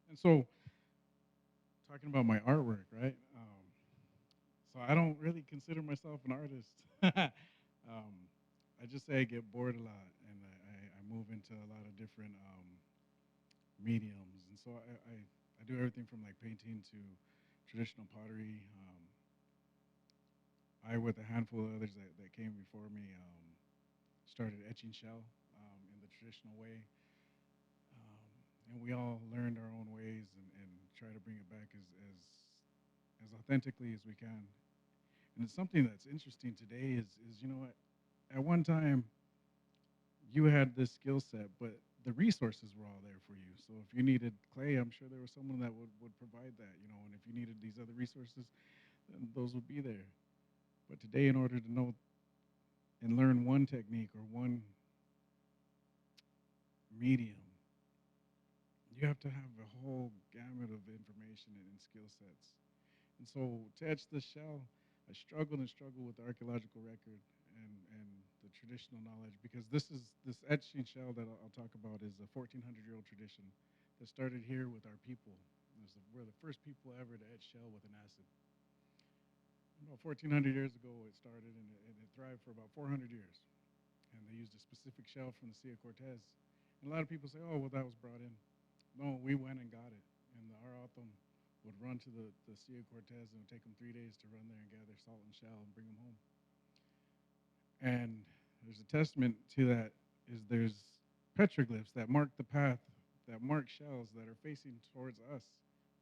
And so, talking about my artwork, right? So I don't really consider myself an artist. I just say I get bored a lot, and I move into a lot of different mediums. And so I do everything from like painting to traditional pottery. I, with a handful of others that came before me, started etching shell in the traditional way. And we all learned our own ways and try to bring it back as authentically as we can. And it's something that's interesting today is at one time you had this skill set, but the resources were all there for you. So if you needed clay, I'm sure there was someone that would provide that, and if you needed these other resources, then those would be there. But today, in order to know and learn one technique or one medium, you have to have a whole gamut of information and skill sets. And so to etch the shell, I struggled with the archaeological record and the traditional knowledge, because this etching shell that I'll talk about is a 1,400-year-old tradition that started here with our people. We're the first people ever to etch shell with an acid. About 1,400 years ago it started, and it thrived for about 400 years. And they used a specific shell from the Sea of Cortez. And a lot of people say, oh, well, that was brought in. No, we went and got it. And the Arawatam would run to the Sea of Cortez, and it would take them 3 days to run there and gather salt and shell and bring them home. And there's a testament to that is there's petroglyphs that mark the path, that mark shells that are facing towards us.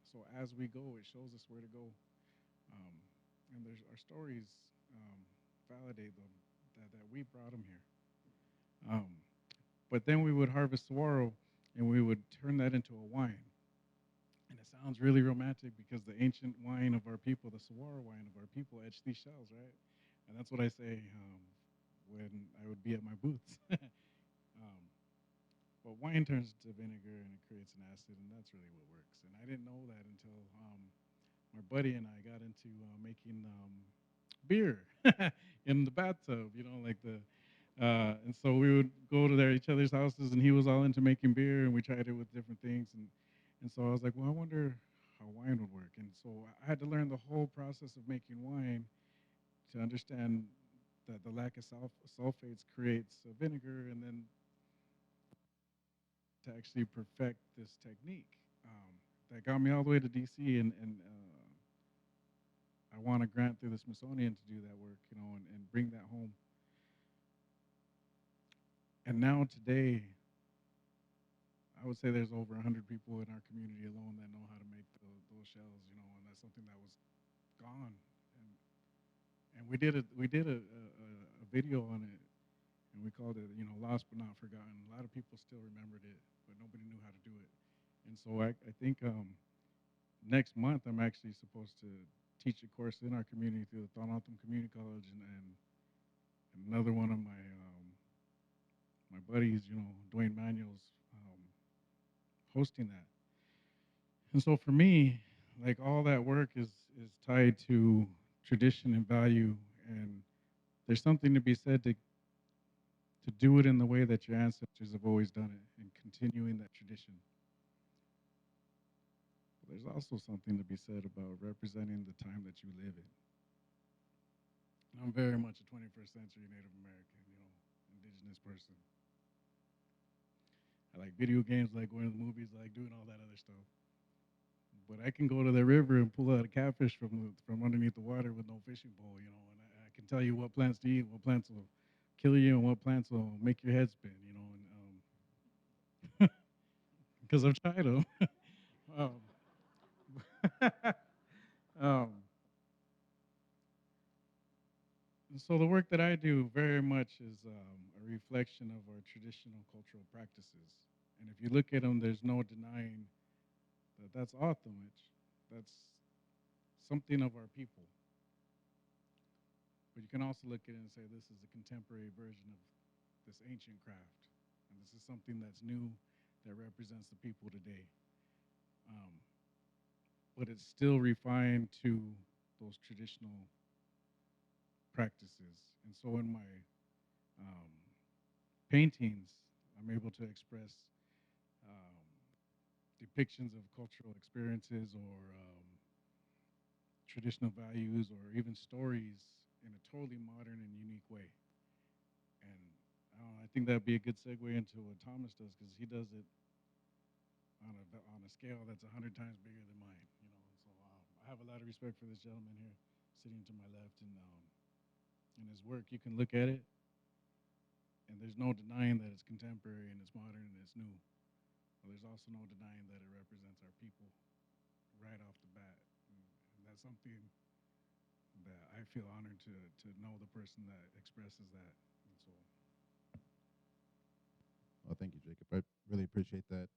So as we go, it shows us where to go. And there's our stories validate them that we brought them here. But then we would harvest saguaro, and we would turn that into a wine. And it sounds really romantic because the ancient wine of our people, the saguaro wine of our people, etched these shells, right? And that's what I say when I would be at my booths. But wine turns to vinegar, and it creates an acid, and that's really what works. And I didn't know that until my buddy and I got into making beer in the bathtub, like and so we would go to each other's houses, and he was all into making beer, and we tried it with different things, and so I was like, well, I wonder how wine would work, and so I had to learn the whole process of making wine to understand that the lack of sulfates creates vinegar, and then to actually perfect this technique. That got me all the way to DC, and I won a grant through the Smithsonian to do that work, and bring that home. And now today, I would say there's over 100 people in our community alone that know how to make those shells, and that's something that was gone. And we did a video on it, and we called it, Lost But Not Forgotten. A lot of people still remembered it, but nobody knew how to do it. And so I think next month I'm actually supposed to teach a course in our community through the Thornton Community College, and another one of my buddies, Dwayne Manuel's hosting that. And so for me, like, all that work is tied to tradition and value, and there's something to be said to do it in the way that your ancestors have always done it, and continuing that tradition. But there's also something to be said about representing the time that you live in. And I'm very much a 21st century Native American, indigenous person. I like video games, I like going to the movies, I like doing all that other stuff. But I can go to the river and pull out a catfish from underneath the water with no fishing pole, and I can tell you what plants to eat, what plants will kill you, and what plants will make your head spin, and because I've tried them. um, and so the work that I do very much is a reflection of our traditional cultural practices. And if you look at them, there's no denying that that's Othumich. That's something of our people. But you can also look at it and say this is a contemporary version of this ancient craft. And this is something that's new, that represents the people today. But it's still refined to those traditional practices. And so in my paintings, I'm able to express depictions of cultural experiences, or traditional values, or even stories in a totally modern and unique way. And I think that'd be a good segue into what Thomas does, because he does it on a scale that's 100 times bigger than mine. So I have a lot of respect for this gentleman here, sitting to my left, and in his work, you can look at it, and there's no denying that it's contemporary and it's modern and it's new. But there's also no denying that it represents our people right off the bat. And that's something that I feel honored to know the person that expresses that. And so, Well, thank you, Jacob. I really appreciate that.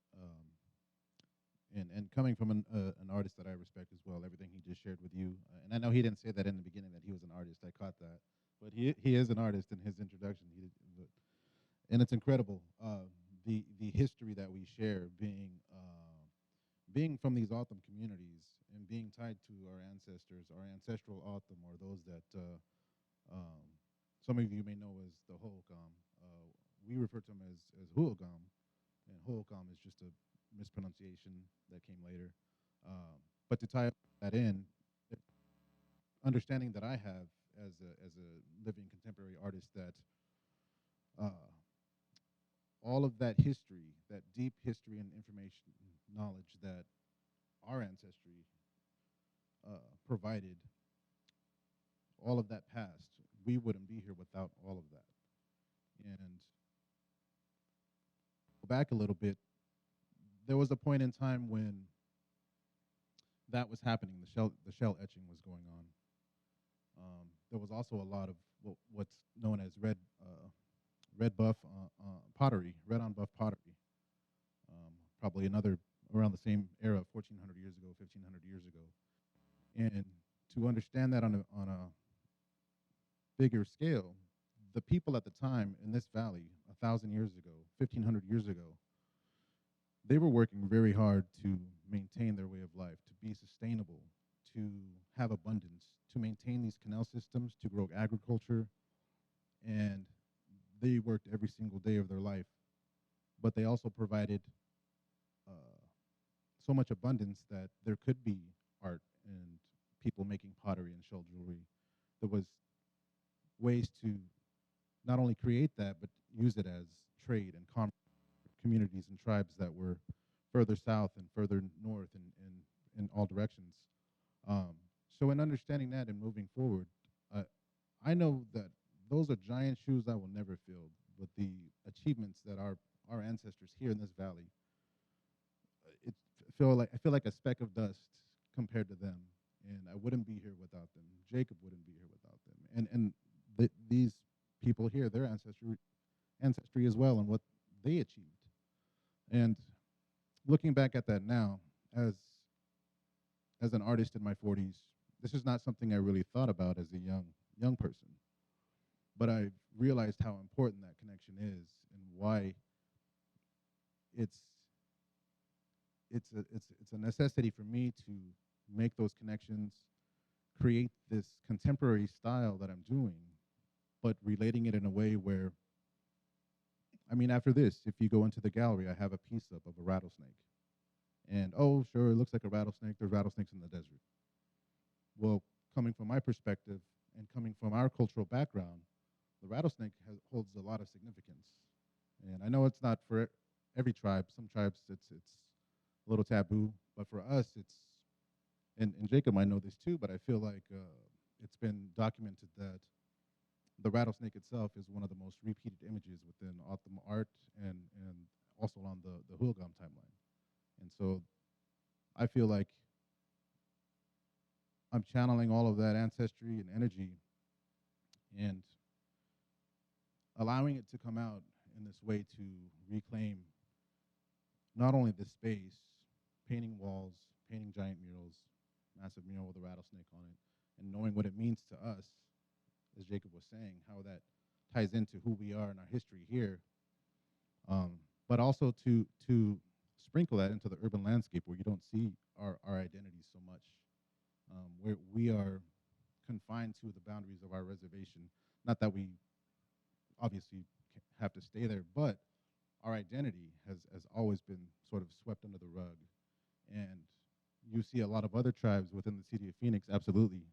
And coming from an artist that I respect as well, everything he just shared with you, and I know he didn't say that in the beginning that he was an artist. I caught that, but he is an artist in his introduction. And it's incredible, the history that we share, being from these O'odham communities and being tied to our ancestors, our ancestral O'odham, or those that some of you may know as the Hohokam. We refer to them as Huogam, and Hohokam is just a mispronunciation that came later. But to tie that in, understanding that I have as a living contemporary artist, that all of that history, that deep history and information knowledge that our ancestry provided, all of that past, we wouldn't be here without all of that. And go back a little bit, there was a point in time when that was happening. The shell etching was going on. There was also a lot of what's known as red buff pottery, red on buff pottery. Probably another around the same era, 1,400 years ago, 1,500 years ago. And to understand that on a bigger scale, the people at the time in this valley, 1,000 years ago, 1,500 years ago, they were working very hard to maintain their way of life, to be sustainable, to have abundance, to maintain these canal systems, to grow agriculture, and they worked every single day of their life. But they also provided uh, so much abundance that there could be art and people making pottery and shell jewelry. There was ways to not only create that, but use it as trade and commerce for communities and tribes that were further south and further north and in all directions. Um, so in understanding that and moving forward, uh, I know that those are giant shoes I will never fill, but the achievements that our ancestors here in this valley, I feel like a speck of dust compared to them, and I wouldn't be here without them. Jacob wouldn't be here without them, and these people here, their ancestry as well, and what they achieved. And looking back at that now, as an artist in my 40s, this is not something I really thought about as a young person, but I realized how important that connection is and why it's it's a necessity for me to make those connections, create this contemporary style that I'm doing, but relating it in a way where, I mean, after this, if you go into the gallery, I have a piece up of a rattlesnake. And oh, sure, it looks like a rattlesnake. There's rattlesnakes in the desert. Well, coming from my perspective and coming from our cultural background, the rattlesnake holds a lot of significance. And I know it's not for every tribe. Some tribes, it's a little taboo. But for us, and Jacob might know this too, but I feel like it's been documented that the rattlesnake itself is one of the most repeated images within O'odham art and also on the Huilgam timeline. And so I feel like I'm channeling all of that ancestry and energy and allowing it to come out in this way to reclaim not only this space, painting walls, painting giant murals, massive mural with a rattlesnake on it, and knowing what it means to us, as Jacob was saying, how that ties into who we are and our history here, but also to sprinkle that into the urban landscape where you don't see our identity so much, where we are confined to the boundaries of our reservation. Not that we obviously have to stay there, but our identity has always been sort of swept under the rug. And you see a lot of other tribes within the city of Phoenix, absolutely,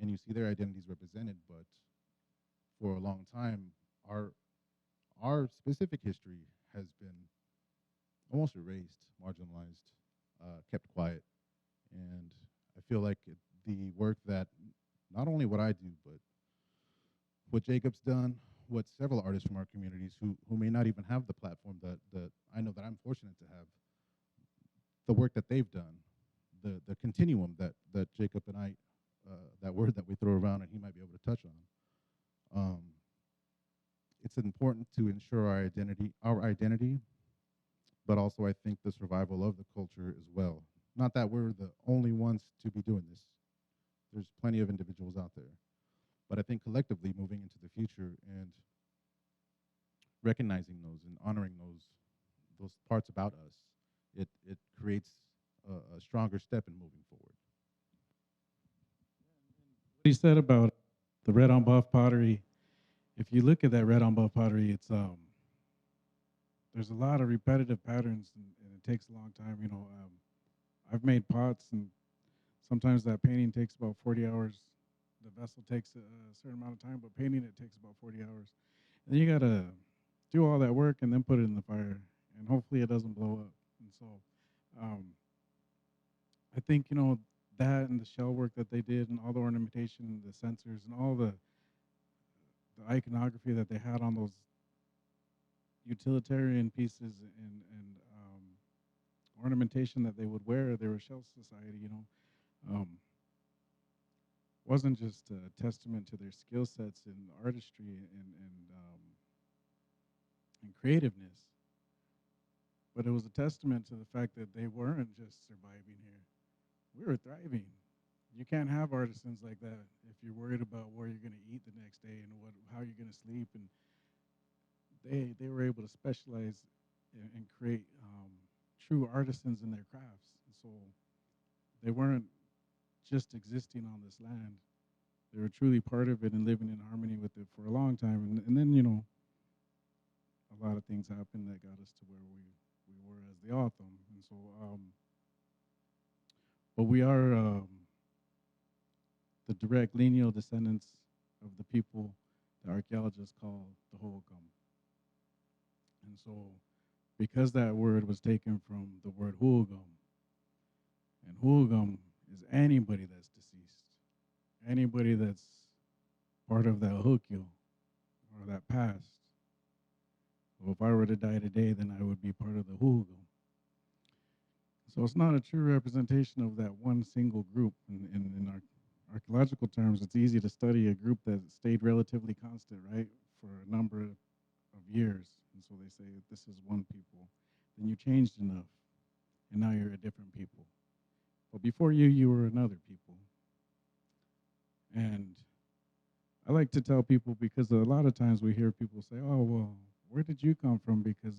and you see their identities represented, but for a long time, our specific history has been almost erased, marginalized, kept quiet. And I feel like the work that not only what I do, but what Jacob's done, what several artists from our communities who may not even have the platform that I know that I'm fortunate to have, the work that they've done, the continuum that Jacob and I, that word that we throw around and he might be able to touch on. It's important to ensure our identity, but also I think the survival of the culture as well. Not that we're the only ones to be doing this. There's plenty of individuals out there. But I think collectively moving into the future and recognizing those and honoring those parts about us, it creates a stronger step in moving forward. What he said about the red on buff pottery, if you look at that red on buff pottery, it's there's a lot of repetitive patterns, and it takes a long time. I've made pots, and sometimes that painting takes about 40 hours. The vessel takes a certain amount of time, but painting it takes about 40 hours. And then you gotta do all that work and then put it in the fire, and hopefully it doesn't blow up. And so, I think that and the shell work that they did, and all the ornamentation, the sensors, and all the iconography that they had on those utilitarian pieces and ornamentation that they would wear. They were Shell Society, wasn't just a testament to their skill sets in artistry and creativeness, but it was a testament to the fact that they weren't just surviving here. We were thriving. You can't have artisans like that if you're worried about where you're going to eat the next day and how you're going to sleep. And they were able to specialize and create true artisans in their crafts. And so they weren't just existing on this land. They were truly part of it and living in harmony with it for a long time. And then, you know, a lot of things happened that got us to where we were as the Otham. And so, but we are the direct lineal descendants of the people that archaeologists call the Hohokam. And so, because that word was taken from the word Huogam, and Huogam is anybody that's deceased, anybody that's part of that Hukyo or that past. So if I were to die today, then I would be part of the Huogam. So it's not a true representation of that one single group. In our archaeological terms, it's easy to study a group that stayed relatively constant, right, for a number of years. And so they say this is one people. Then you changed enough, and now you're a different people. But before you were another people. And I like to tell people, because a lot of times we hear people say, oh, well, where did you come from? Because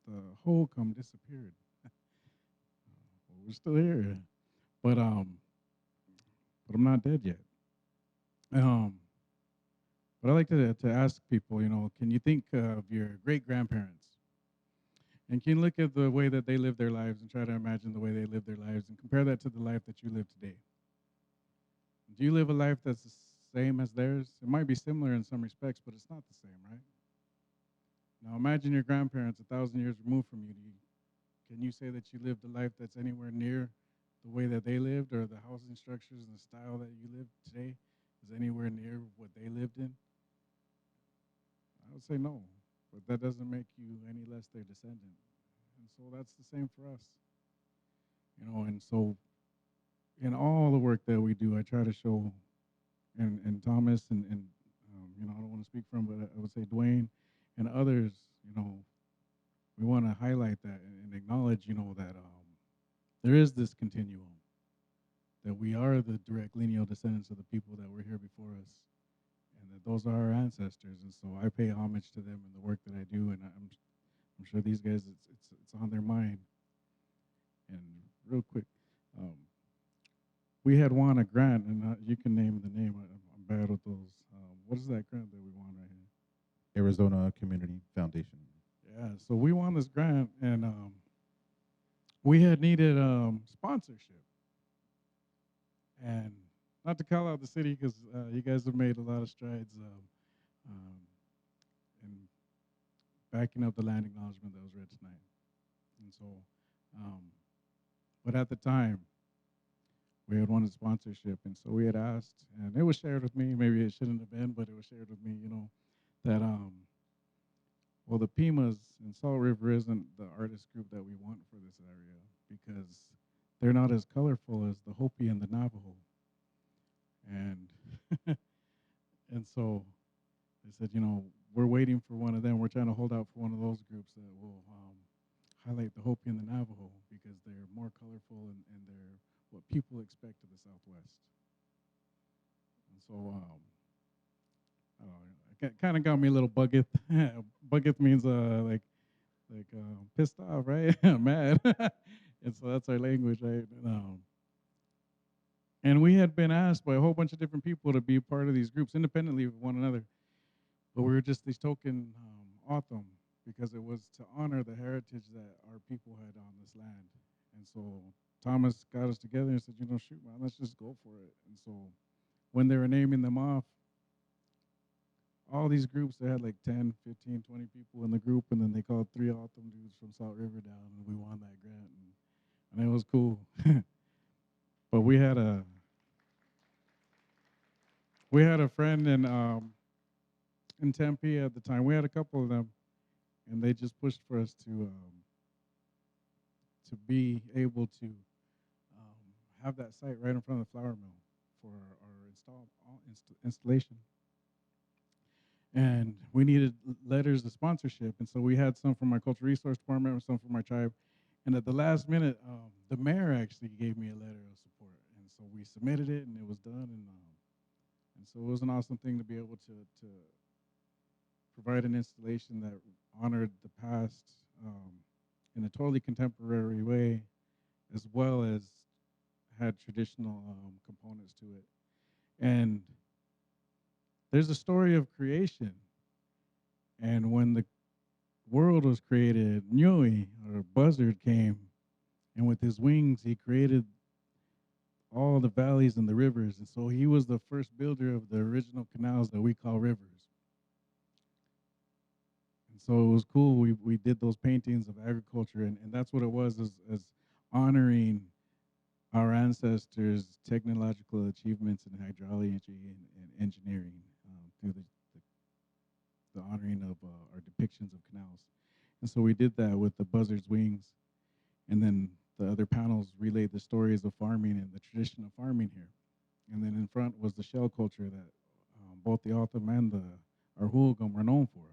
the Hohokam disappeared. Well, we're still here. But I'm not dead yet. But I like to ask people, you know, can you think of your great-grandparents? And can you look at the way that they live their lives and try to imagine the way they live their lives and compare that to the life that you live today? Do you live a life that's the same as theirs? It might be similar in some respects, but it's not the same, right? Now imagine your grandparents 1,000 years removed from you. Can you say that you lived a life that's anywhere near the way that they lived, or the housing structures and the style that you live today is anywhere near what they lived in? I would say no, but that doesn't make you any less their descendant. And so that's the same for us. You know, and so in all the work that we do, I try to show, and Thomas and you know, I don't want to speak for him, but I would say Dwayne and others, you know, we want to highlight that and acknowledge, you know, that there is this continuum, that we are the direct lineal descendants of the people that were here before us, and that those are our ancestors. And so I pay homage to them in the work that I do, and I'm sure these guys, it's on their mind. And real quick, we had won a grant, and you can name the name. I'm bad with those. What is that grant that we won right here? Arizona Community Foundation. Yeah, so we won this grant, and we had needed sponsorship. And not to call out the city, because you guys have made a lot of strides in backing up the land acknowledgement that was read tonight. And so, but at the time, we had wanted sponsorship, and so we had asked, and it was shared with me. Maybe it shouldn't have been, but it was shared with me. You know, that well, the Pimas and Salt River isn't the artist group that we want for this area, because they're not as colorful as the Hopi and the Navajo. And and so they said, you know, we're waiting for one of them. We're trying to hold out for one of those groups that will highlight the Hopi and the Navajo, because they're more colorful and they're what people expect of the Southwest. And so it kind of got me a little buggeth. Buggeth means like pissed off, right? Mad. And so that's our language, right? And we had been asked by a whole bunch of different people to be part of these groups independently of one another. But we were just these token Otham, because it was to honor the heritage that our people had on this land. And so Thomas got us together and said, you know, shoot, man, let's just go for it. And so when they were naming them off, all these groups, they had like 10, 15, 20 people in the group, and then they called 3 Otham dudes from Salt River down, and we won that grant. And it was cool. But we had a friend in Tempe at the time. We had a couple of them, and they just pushed for us to be able to have that site right in front of the flour mill for our installation. And we needed letters of sponsorship, and so we had some from our cultural resource department, some from our tribe. And at the last minute, the mayor actually gave me a letter of support, and so we submitted it, and it was done. And so it was an awesome thing to be able to provide an installation that honored the past in a totally contemporary way, as well as had traditional components to it. And there's a story of creation. And when the world was created, Nui, or buzzard, came, and with his wings, he created all the valleys and the rivers. And so he was the first builder of the original canals that we call rivers. And so it was cool. We did those paintings of agriculture, and that's what it was, as honoring our ancestors' technological achievements in hydrology and engineering through the honoring of our depictions of canals. And so we did that with the buzzard's wings. And then the other panels relayed the stories of farming and the tradition of farming here. And then in front was the shell culture that both the Altam and the Arhulgam are known for.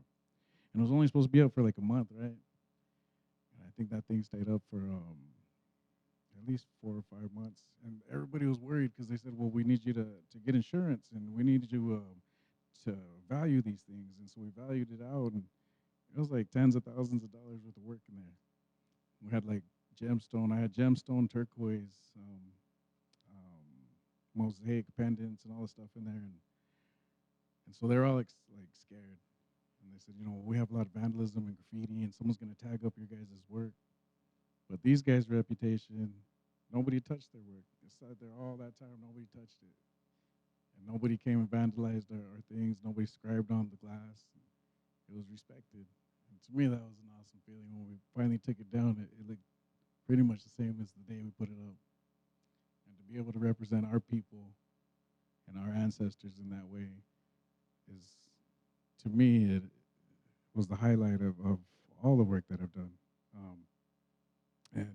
And it was only supposed to be up for like a month, right? And I think that thing stayed up for at least 4 or 5 months. And everybody was worried because they said, well, we need you to get insurance, and we need you to value these things. And so we valued it out, and it was like tens of thousands of dollars worth of work in there. We had like gemstone. I had gemstone, turquoise, mosaic pendants, and all the stuff in there. And so they're all like scared. And they said, you know, we have a lot of vandalism and graffiti, and someone's going to tag up your guys' work. But these guys' reputation, nobody touched their work. It sat there all that time, nobody touched it. And nobody came and vandalized our things. Nobody scribed on the glass. It was respected. And to me, that was an awesome feeling. When we finally took it down, it looked pretty much the same as the day we put it up. And to be able to represent our people and our ancestors in that way is, to me, it was the highlight of all the work that I've done. And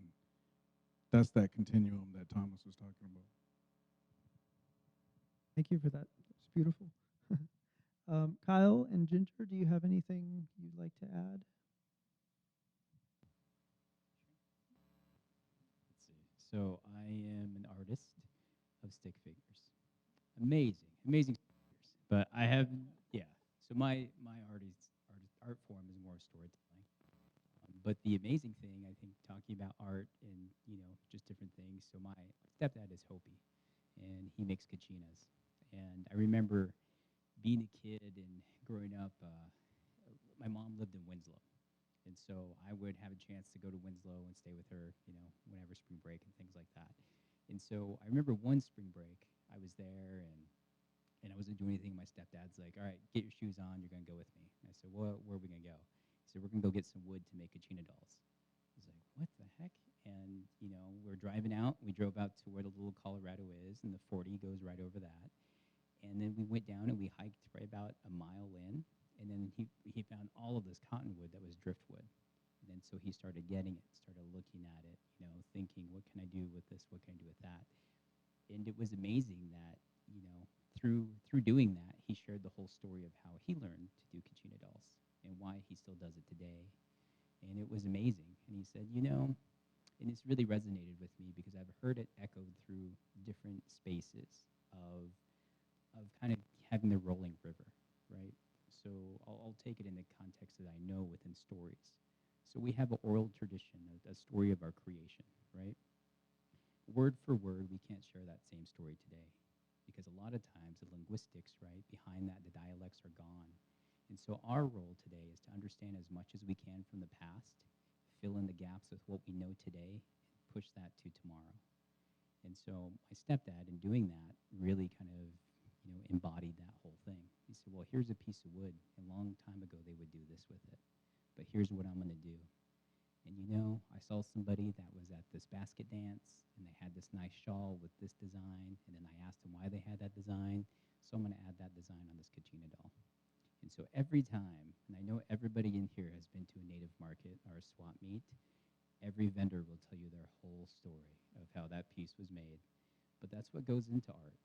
that's that continuum that Thomas was talking about. Thank you for that. It's beautiful. Kyle and Ginger, do you have anything you'd like to add? Let's see. So I am an artist of stick figures. Amazing, amazing stick figures. But I have, yeah. So my art form is more storytelling. But the amazing thing, I think, talking about art and just different things. So my stepdad is Hopi, and he makes kachinas. And I remember being a kid and growing up. My mom lived in Winslow, and so I would have a chance to go to Winslow and stay with her, whenever spring break and things like that. And so I remember one spring break, I was there and I wasn't doing anything. My stepdad's like, "All right, get your shoes on. You're gonna go with me." And I said, "Well, where are we gonna go?" He said, "We're gonna go get some wood to make kachina dolls." I was like, "What the heck?" And we're driving out. We drove out to where the little Colorado is, and the 40 goes right over that. And then we went down and we hiked right about a mile in, and then he found all of this cottonwood that was driftwood. And then so he started getting it, started looking at it, thinking, what can I do with this? What can I do with that? And it was amazing that, through doing that, he shared the whole story of how he learned to do kachina dolls and why he still does it today. And it was amazing. And he said, and it's really resonated with me because I've heard it echoed through different spaces of kind of having the rolling river, right? So I'll take it in the context that I know within stories. So we have an oral tradition, a story of our creation, right? Word for word, we can't share that same story today because a lot of times the linguistics, right, behind that, the dialects are gone. And so our role today is to understand as much as we can from the past, fill in the gaps with what we know today, and push that to tomorrow. And so my stepdad, in doing that, really kind of embodied that whole thing. He said, well, here's a piece of wood. A long time ago, they would do this with it. But here's what I'm going to do. And I saw somebody that was at this basket dance, and they had this nice shawl with this design. And then I asked them why they had that design. So I'm going to add that design on this kachina doll. And so every time, and I know everybody in here has been to a native market or a swap meet, every vendor will tell you their whole story of how that piece was made. But that's what goes into art.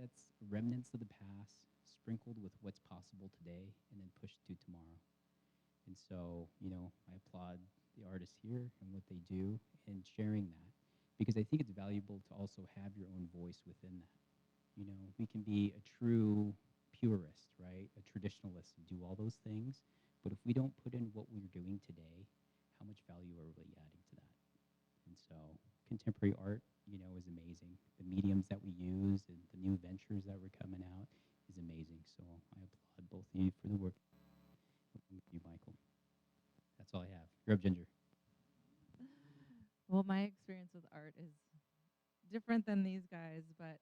That's remnants of the past sprinkled with what's possible today and then pushed to tomorrow. And so, I applaud the artists here and what they do and sharing that because I think it's valuable to also have your own voice within that. We can be a true purist, right? A traditionalist and do all those things. But if we don't put in what we're doing today, how much value are we really adding to that? And so contemporary art, is amazing. The mediums that we use and the new ventures that were coming out is amazing. So I applaud both of you for the work. With you, Michael. That's all I have. You're up, Ginger. Well, my experience with art is different than these guys, but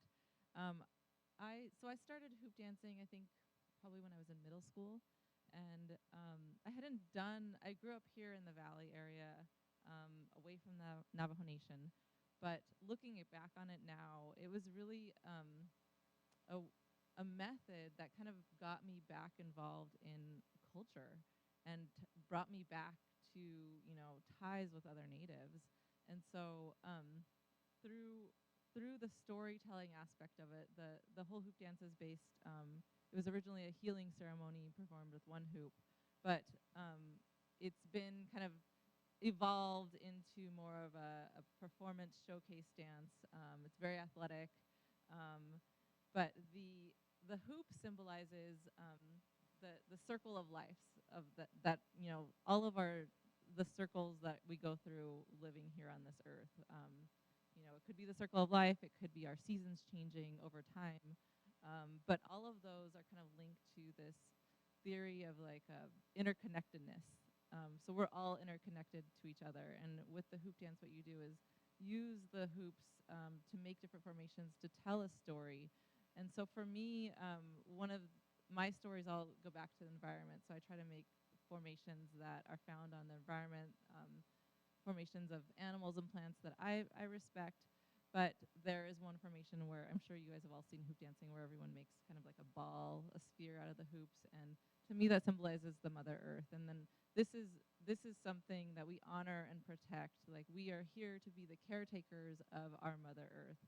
um, I started hoop dancing. I think probably when I was in middle school, and I hadn't done. I grew up here in the Valley area, away from the Navajo Nation, but looking it back on it now, it was really a a method that kind of got me back involved in culture and brought me back to ties with other natives. And so through the storytelling aspect of it, the whole hoop dance is based. It was originally a healing ceremony performed with one hoop, but it's been kind of evolved into more of a performance showcase dance. It's very athletic, but the hoop symbolizes the circle of life of that all of the circles that we go through living here on this earth. It could be the circle of life, it could be our seasons changing over time, but all of those are kind of linked to this theory of like interconnectedness. So we're all interconnected to each other, and with the hoop dance, what you do is use the hoops to make different formations to tell a story. And so for me, one of my stories all go back to the environment. So I try to make formations that are found on the environment, formations of animals and plants that I respect. But there is one formation where I'm sure you guys have all seen hoop dancing, where everyone makes kind of like a ball, a sphere out of the hoops, and to me that symbolizes the Mother Earth. And then this is something that we honor and protect. Like, we are here to be the caretakers of our Mother Earth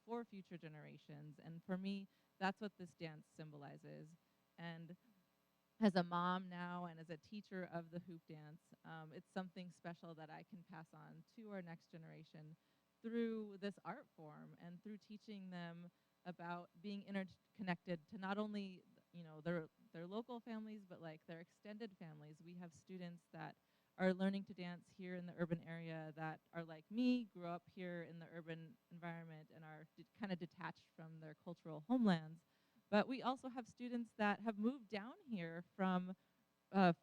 for future generations. And for me, that's what this dance symbolizes. And as a mom now and as a teacher of the hoop dance, it's something special that I can pass on to our next generation through this art form and through teaching them about being interconnected to not only their local families, but like their extended families. We have students that are learning to dance here in the urban area that are like me, grew up here in the urban environment and are kind of detached from their cultural homelands. But we also have students that have moved down here from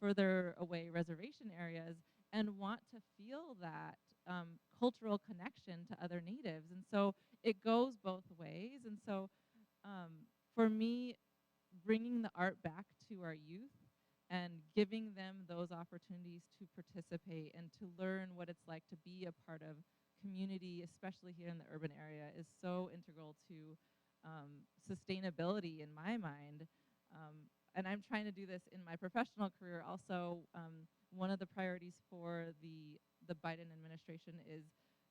further away reservation areas and want to feel that cultural connection to other natives. And so it goes both ways. And so for me, bringing the art back to our youth and giving them those opportunities to participate and to learn what it's like to be a part of community, especially here in the urban area, is so integral to sustainability in my mind. And I'm trying to do this in my professional career also. One of the priorities for the Biden administration is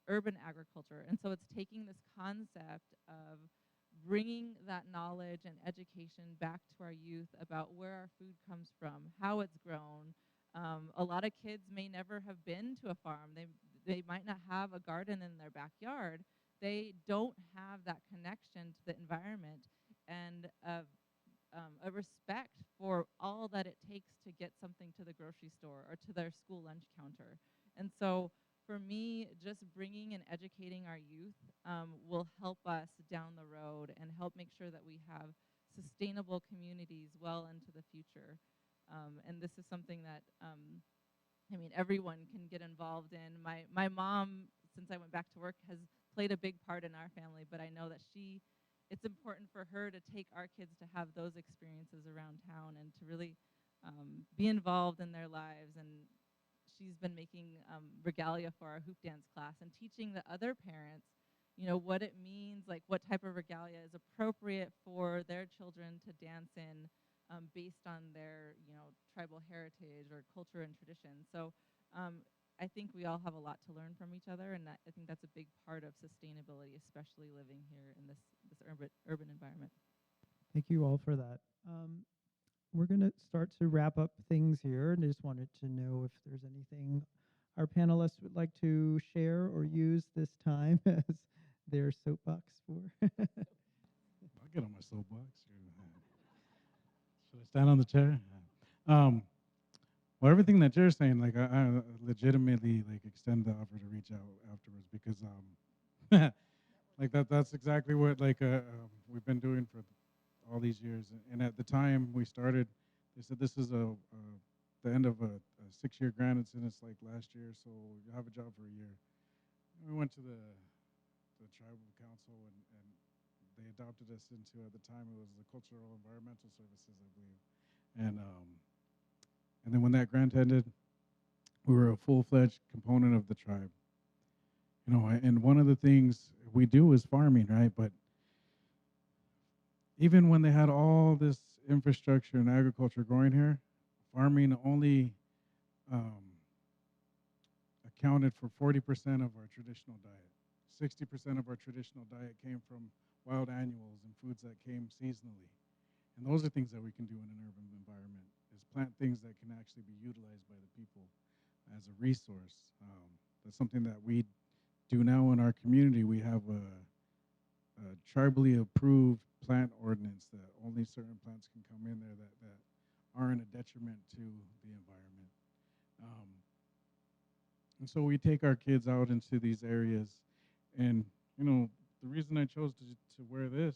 urban agriculture. And so it's taking this concept of bringing that knowledge and education back to our youth about where our food comes from, how it's grown. A lot of kids may never have been to a farm. They might not have a garden in their backyard. They don't have that connection to the environment and a respect for all that it takes to get something to the grocery store or to their school lunch counter. And so for me, just bringing and educating our youth will help us down the road and help make sure that we have sustainable communities well into the future. And this is something that, everyone can get involved in. My mom, since I went back to work, has played a big part in our family, but I know that it's important for her to take our kids to have those experiences around town and to really be involved in their lives. And she's been making regalia for our hoop dance class and teaching the other parents, what it means, like what type of regalia is appropriate for their children to dance in based on their, tribal heritage or culture and tradition. So I think we all have a lot to learn from each other, and I think that's a big part of sustainability, especially living here in this urban environment. Thank you all for that. We're going to start to wrap up things here, and I just wanted to know if there's anything our panelists would like to share or use this time as their soapbox for. I'll get on my soapbox. Should I stand on the chair? Well, everything that you're saying, like I legitimately like extend the offer to reach out afterwards because like that's exactly what we've been doing for all these years. And at the time we started, they said this is the end of a 6-year grant. It's in its like last year, so you have a job for a year. And we went to the tribal council, and they adopted us into, at the time it was the cultural environmental services, I believe. And then when that grant ended, we were a full-fledged component of the tribe. You know, and one of the things we do is farming, right? But even when they had all this infrastructure and agriculture growing here, farming only um, accounted for 40% of our traditional diet. 60% of our traditional diet came from wild annuals and foods that came seasonally. And those are things that we can do in an urban environment, is plant things that can actually be utilized by the people as a resource. That's something that we do now in our community. We have a tribally approved plant ordinance that only certain plants can come in there that aren't a detriment to the environment. And so we take our kids out into these areas. And, you know, the reason I chose to wear this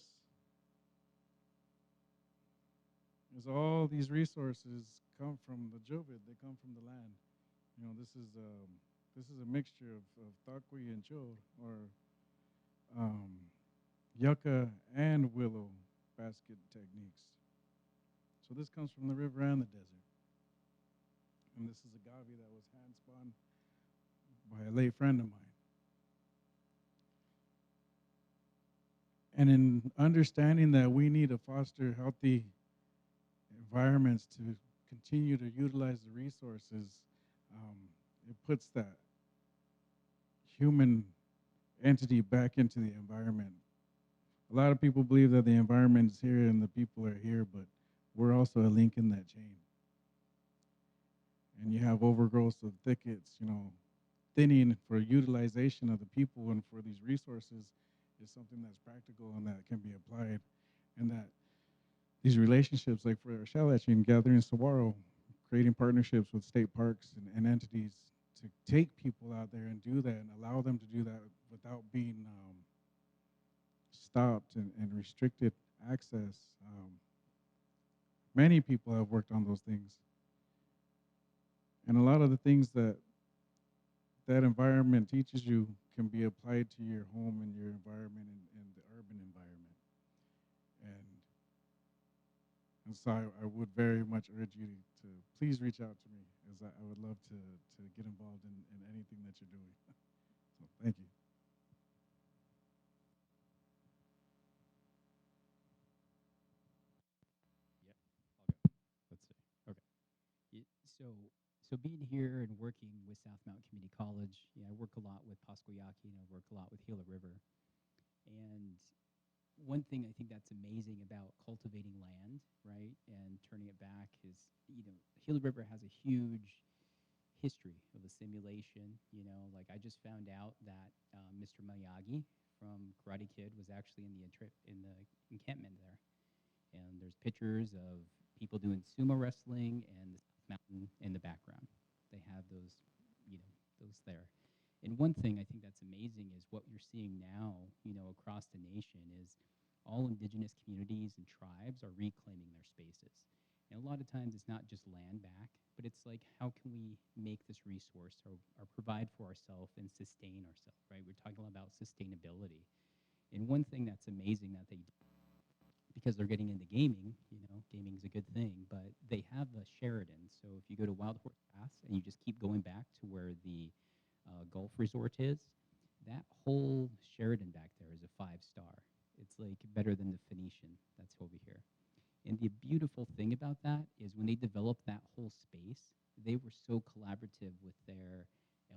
is all these resources come from the Jovid. They come from the land. You know, this is a mixture of Takwi and Cho, or yucca and willow basket techniques. So this comes from the river and the desert. And this is agave that was hand spun by a late friend of mine. And in understanding that we need to foster healthy environments to continue to utilize the resources, it puts that human entity back into the environment. A lot of people believe that the environment is here and the people are here, but we're also a link in that chain. And you have overgrowth of thickets, you know, thinning for utilization of the people and for these resources is something that's practical and that can be applied. And that these relationships, like for our shell etching, gathering saguaro, creating partnerships with state parks and entities to take people out there and do that and allow them to do that without being stopped and restricted access. Many people have worked on those things. And a lot of the things that that environment teaches you can be applied to your home and your environment and the urban environment. And so I would very much urge you to please reach out to me, as I would love to get involved in anything that you're doing. So thank you. Yep. I'll go. Let's see. Okay. So being here and working with Southmount Community College, yeah, I work a lot with Pascoyaki and I work a lot with Gila River. And one thing I think that's amazing about cultivating land, right, and turning it back is, you know, Gila River has a huge history of assimilation. You know, like I just found out that Mr. Miyagi from Karate Kid was actually in the encampment there, and there's pictures of people doing sumo wrestling and the mountain in the background. They have those, you know, those there. And one thing I think that's amazing is what you're seeing now, you know, across the nation is all indigenous communities and tribes are reclaiming their spaces. And a lot of times it's not just land back, but it's like, how can we make this resource or provide for ourselves and sustain ourselves, right? We're talking about sustainability. And one thing that's amazing that they, because they're getting into gaming, you know, gaming is a good thing, but they have a Sheridan. So if you go to Wild Horse Pass and you just keep going back to where the golf resort is, that whole Sheridan back there is a 5-star. It's like better than the Phoenician that's over here. And the beautiful thing about that is when they developed that whole space, they were so collaborative with their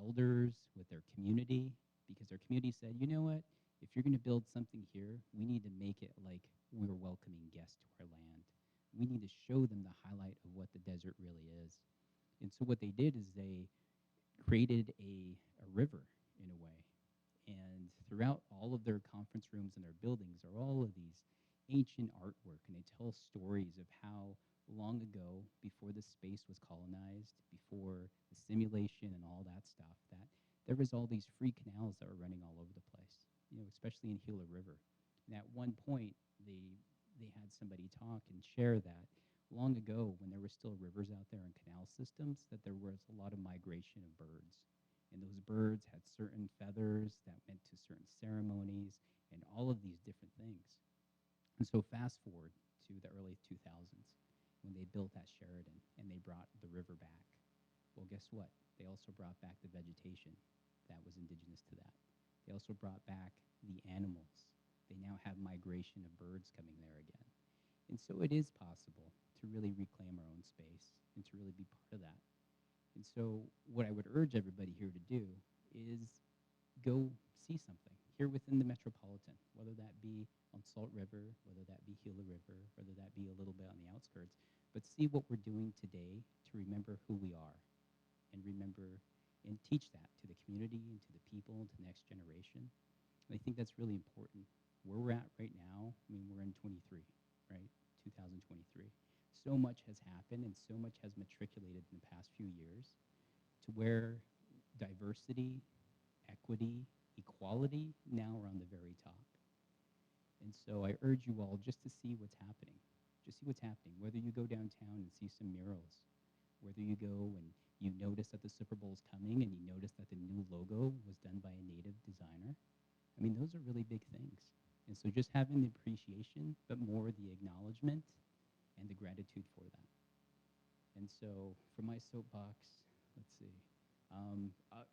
elders, with their community, because their community said, you know what, if you're going to build something here, we need to make it like we're welcoming guests to our land. We need to show them the highlight of what the desert really is. And so what they did is they created a river in a way. And throughout all of their conference rooms and their buildings are all of these ancient artwork, and they tell stories of how long ago, before the space was colonized, before the simulation and all that stuff, that there was all these free canals that were running all over the place. especially in Gila River. And at one point, they had somebody talk and share that long ago, when there were still rivers out there and canal systems, that there was a lot of migration of birds. And those birds had certain feathers that went to certain ceremonies and all of these different things. And so fast forward to the early 2000s when they built that Sheridan and they brought the river back. Well, guess what? They also brought back the vegetation that was indigenous to that. They also brought back the animals. They now have migration of birds coming there again. And so it is possible to really reclaim our own space and to really be part of that. And so what I would urge everybody here to do is go see something here within the metropolitan, whether that be on Salt River, whether that be Gila River, whether that be a little bit on the outskirts, but see what we're doing today to remember who we are and remember and teach that to the community and to the people and to the next generation. And I think that's really important. Where we're at right now, I mean, we're in 23, right? 2023. So much has happened and so much has matriculated in the past few years to where diversity, equity, equality now are on the very top. And so I urge you all just to see what's happening. Just see what's happening. Whether you go downtown and see some murals, whether you go and you notice that the Super Bowl is coming and you notice that the new logo was done by a native designer. I mean, those are really big things. And so just having the appreciation, but more the acknowledgement and the gratitude for that. And so for my soapbox, let's see.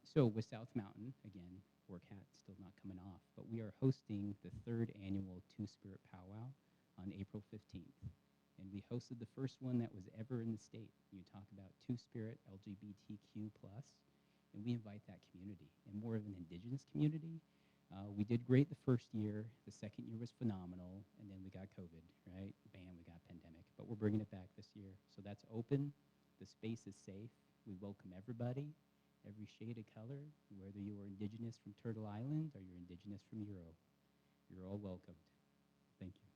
So with South Mountain, again, Cat still not coming off, but we are hosting the 3rd annual Two-Spirit Powwow on April 15th. And we hosted the first one that was ever in the state. You talk about Two-Spirit, LGBTQ+, and we invite that community, and more of an indigenous community. We did great the first year. The second year was phenomenal, and then we got COVID, right? Bam, we got pandemic. But we're bringing it back this year. So that's open. The space is safe. We welcome everybody, every shade of color, whether you are indigenous from Turtle Island or you're indigenous from Euro. You're all welcomed. Thank you.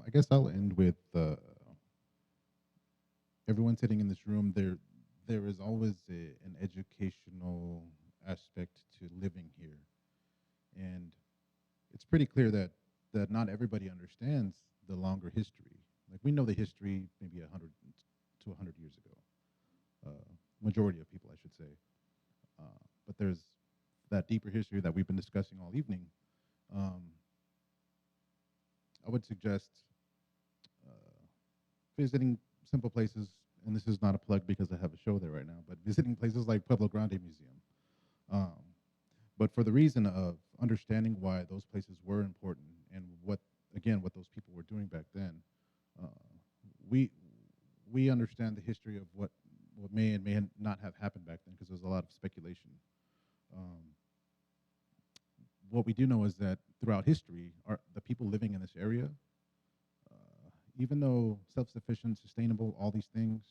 I guess I'll end with everyone sitting in this room. There is always an educational aspect to living here, and it's pretty clear that not everybody understands the longer history. Like, we know the history maybe 100 to 100 years ago. Majority of people, I should say. But there's that deeper history that we've been discussing all evening. I would suggest visiting simple places, and this is not a plug because I have a show there right now, but visiting places like Pueblo Grande Museum. But for the reason of understanding why those places were important and what those people were doing back then, we understand the history of what may and may not have happened back then, because there's a lot of speculation. What we do know is that throughout history, the people living in this area, even though self-sufficient, sustainable, all these things,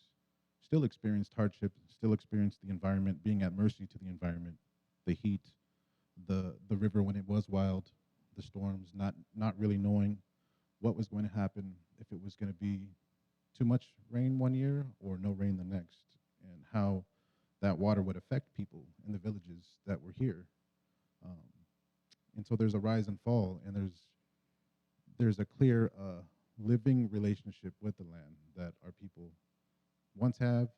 still experienced hardship, still experienced the environment, being at mercy to the environment, the heat, the river when it was wild, the storms, not really knowing what was going to happen, if it was going to be too much rain one year or no rain the next, and how that water would affect people in the villages that were here. And so there's a rise and fall, and there's a clear living relationship with the land that our people once had,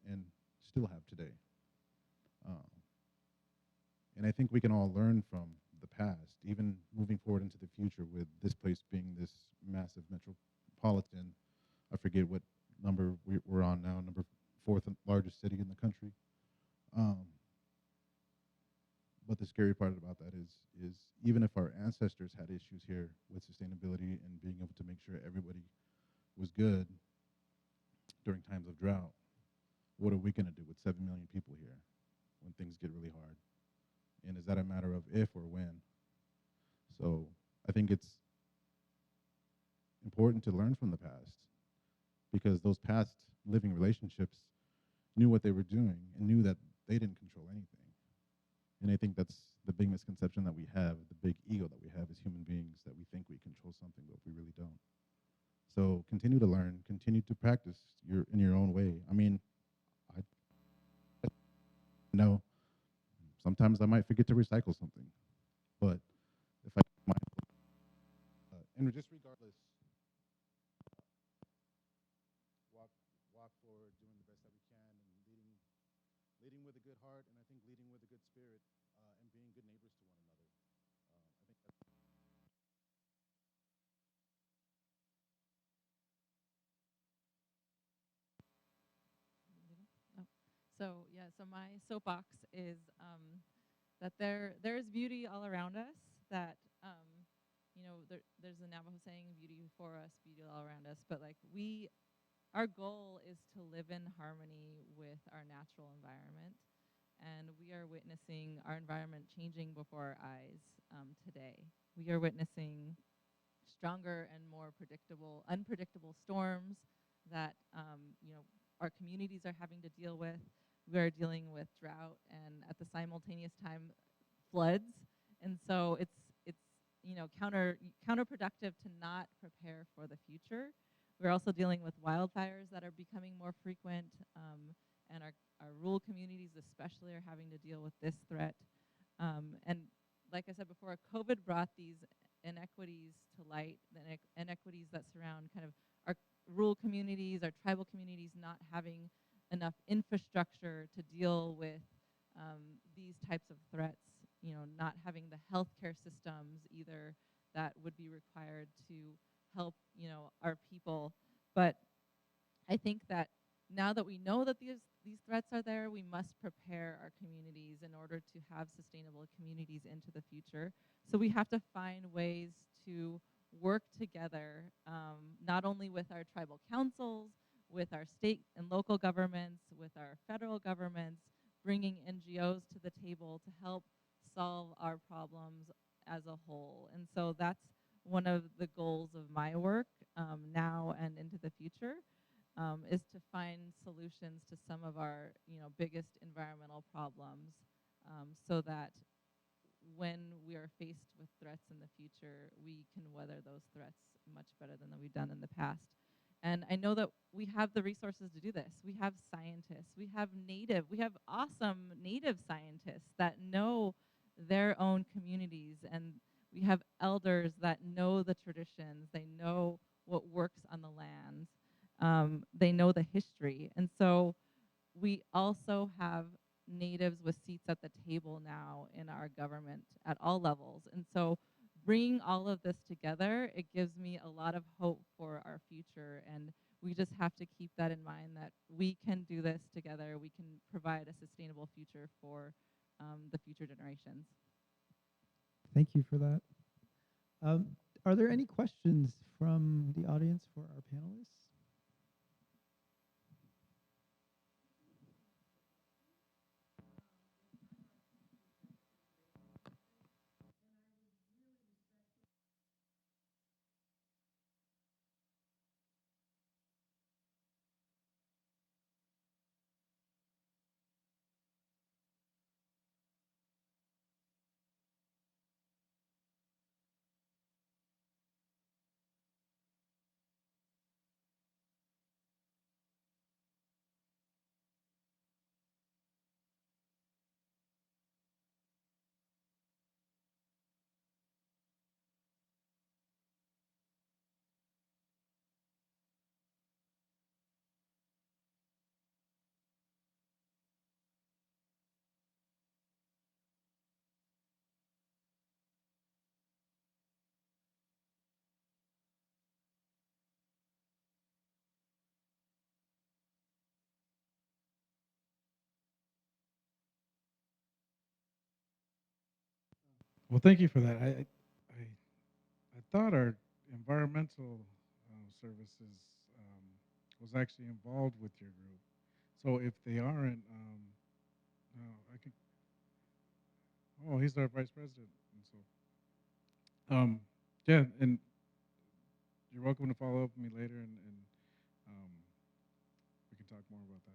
and still have today. And I think we can all learn from the past, even moving forward into the future, with this place being this massive metropolitan. I forget what number we're on now, number 4th largest city in the country. But the scary part about that is even if our ancestors had issues here with sustainability and being able to make sure everybody was good during times of drought, what are we going to do with 7 million people here when things get really hard? And is that a matter of if or when? So I think it's important to learn from the past, because those past living relationships knew what they were doing and knew that they didn't control anything. And I think that's the big misconception that we have, the big ego that we have as human beings, that we think we control something, but we really don't. So continue to learn, continue to practice in your own way. I mean, I know sometimes I might forget to recycle something. But if I and just regardless, walk walk forward, doing the best that we can, and leading with a good heart, and I think leading with a good spirit, and being good neighbors to one another. I think that's Oh. So my soapbox is that there is beauty all around us. That there's a Navajo saying, "Beauty before us, beauty all around us." But like our goal is to live in harmony with our natural environment, and we are witnessing our environment changing before our eyes today. We are witnessing stronger and more unpredictable storms that our communities are having to deal with. We are dealing with drought and at the simultaneous time floods, and so it's counterproductive to not prepare for the future. We're also dealing with wildfires that are becoming more frequent, and our rural communities especially are having to deal with this threat. And like I said before, COVID brought these inequities to light, the inequities that surround kind of our rural communities, our tribal communities not having enough infrastructure to deal with these types of threats, not having the healthcare systems either that would be required to help, our people. But I think that now that we know that these threats are there, we must prepare our communities in order to have sustainable communities into the future. So we have to find ways to work together, not only with our tribal councils, with our state and local governments, with our federal governments, bringing NGOs to the table to help solve our problems as a whole. And so that's one of the goals of my work now and into the future. Is to find solutions to some of our biggest environmental problems, so that when we are faced with threats in the future, we can weather those threats much better than we've done in the past. And I know that we have the resources to do this. We have scientists, we have awesome native scientists that know their own communities, and we have elders that know the traditions, they know what works on the lands. They know the history. And so we also have natives with seats at the table now in our government at all levels. And so bringing all of this together, it gives me a lot of hope for our future. And we just have to keep that in mind, that we can do this together. We can provide a sustainable future for the future generations. Thank you for that. Are there any questions from the audience for our panelists? Well, thank you for that. I thought our environmental services was actually involved with your group. So if they aren't, no, I could. Oh, he's our vice president, and so yeah, and you're welcome to follow up with me later, and um, we can talk more about that.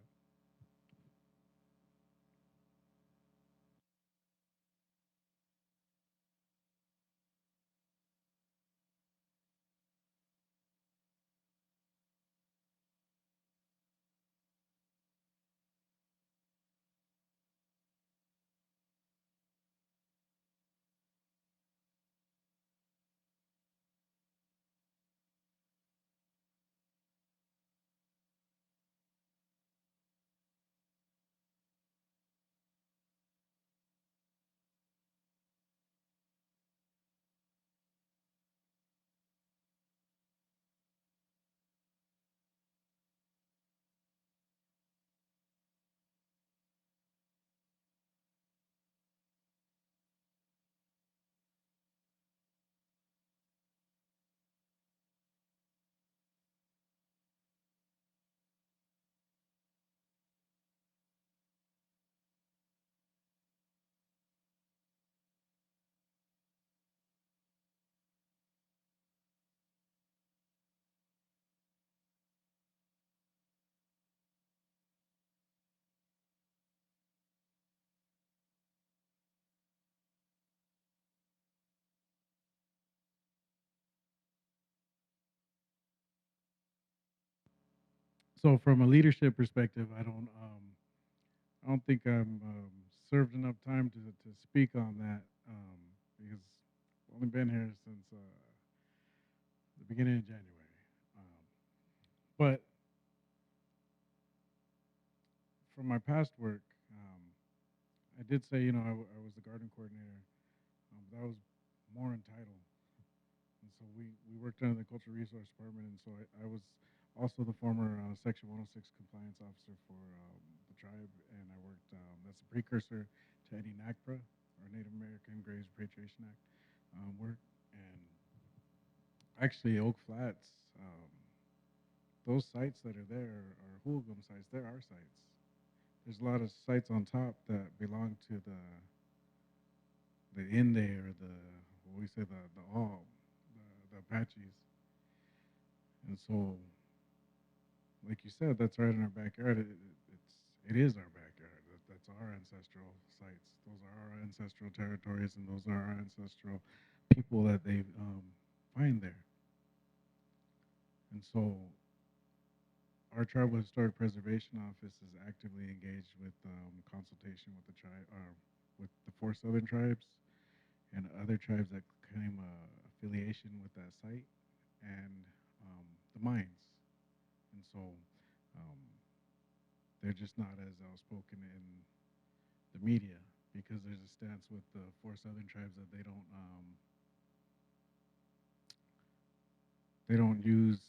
So from a leadership perspective, I don't think I'm served enough time to speak on that because I've only been here since the beginning of January. But from my past work, I did say, you know, I was the garden coordinator. But that was more entitled. And so we worked under the Cultural Resource Department, and so I was also the former Section 106 compliance officer for the tribe, and I worked, that's a precursor to any NAGPRA, or Native American Graves Repatriation Act work. And actually, Oak Flats, those sites that are there are Hoolgum sites, they're our sites. There's a lot of sites on top that belong to the Inde or the, what we say, the all, the Apaches. And so, like you said, that's right in our backyard. It is our backyard. That's our ancestral sites. Those are our ancestral territories, and those are our ancestral people that they find there. And so, our Tribal Historic Preservation Office is actively engaged with consultation with the tribe, with the 4 Southern tribes and other tribes that claim affiliation with that site and the mines. And so um, they're just not as outspoken in the media because there's a stance with the 4 Southern tribes that they don't use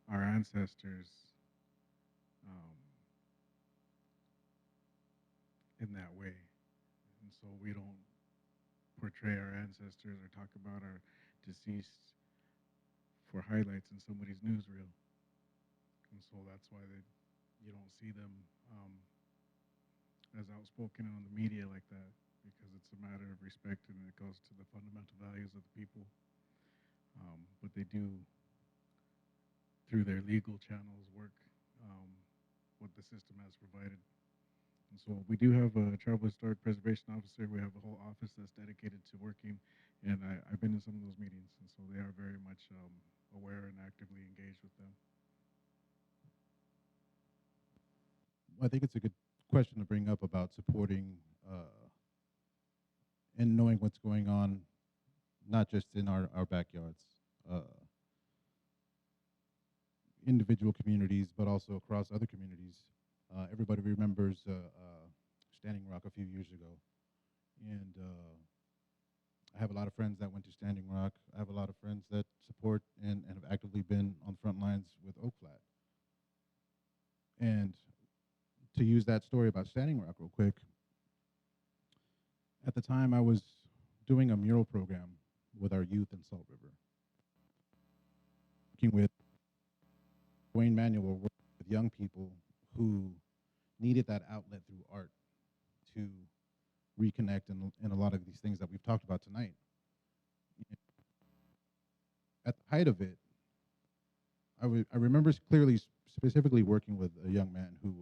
our ancestors um, in that way. And so we don't portray our ancestors or talk about our deceased for highlights in somebody's newsreel. And so that's why you don't see them as outspoken on the media like that because it's a matter of respect and it goes to the fundamental values of the people. But they do, through their legal channels, work what the system has provided. And so we do have a Tribal Historic Preservation Officer. We have a whole office that's dedicated to working, and I've been in some of those meetings, and so they are very much aware and actively engaged with them. I think it's a good question to bring up about supporting and knowing what's going on, not just in our backyards, individual communities, but also across other communities. Everybody remembers Standing Rock a few years ago, and I have a lot of friends that went to Standing Rock. I have a lot of friends that support and have actively been on the front lines with Oak Flat. And to use that story about Standing Rock real quick, at the time I was doing a mural program with our youth in Salt River, working with Wayne Manuel, working with young people who needed that outlet through art to reconnect in a lot of these things that we've talked about tonight. At the height of it, I remember clearly, specifically working with a young man who,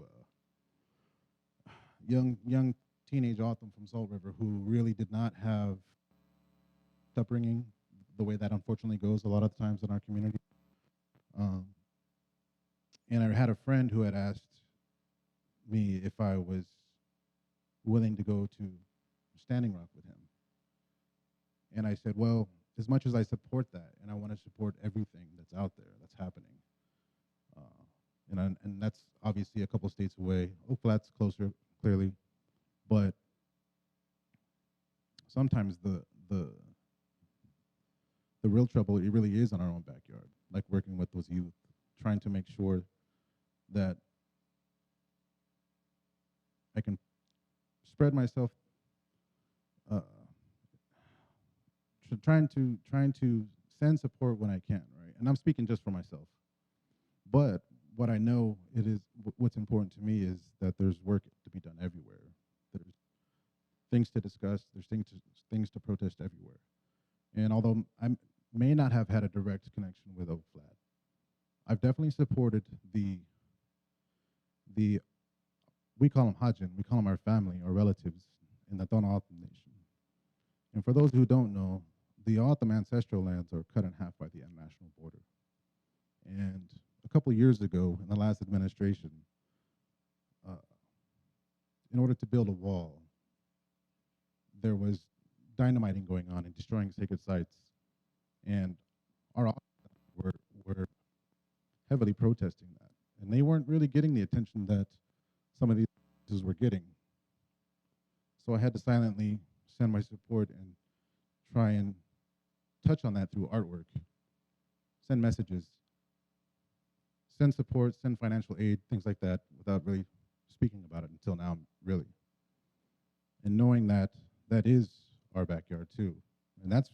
young teenage author from Salt River who really did not have upbringing the way that unfortunately goes a lot of the times in our community. And I had a friend who had asked me if I was willing to go to Standing Rock with him. And I said, well, as much as I support that, and I want to support everything that's out there, that's happening, and that's obviously a couple states away. Oak Flat's closer, clearly, but sometimes the real trouble, it really is in our own backyard, like working with those youth, trying to make sure that I can spread myself, trying to send support when I can, right? And I'm speaking just for myself. But what I know what's important to me is that there's work to be done everywhere. There's things to discuss. There's things to protest everywhere. And although I may not have had a direct connection with Oak Flat, I've definitely supported the we call them Hajin, we call them our family, our relatives in the Tohono O'odham Nation. And for those who don't know, the O'odham ancestral lands are cut in half by the international border. And a couple years ago in the last administration, uh, in order to build a wall, there was dynamiting going on and destroying sacred sites, and our officers were heavily protesting that, and they weren't really getting the attention that some of these officers were getting. So I had to silently send my support and try and touch on that through artwork, send messages, send support, send financial aid, things like that, without really speaking about it until now, really. And knowing that that is our backyard too. And that's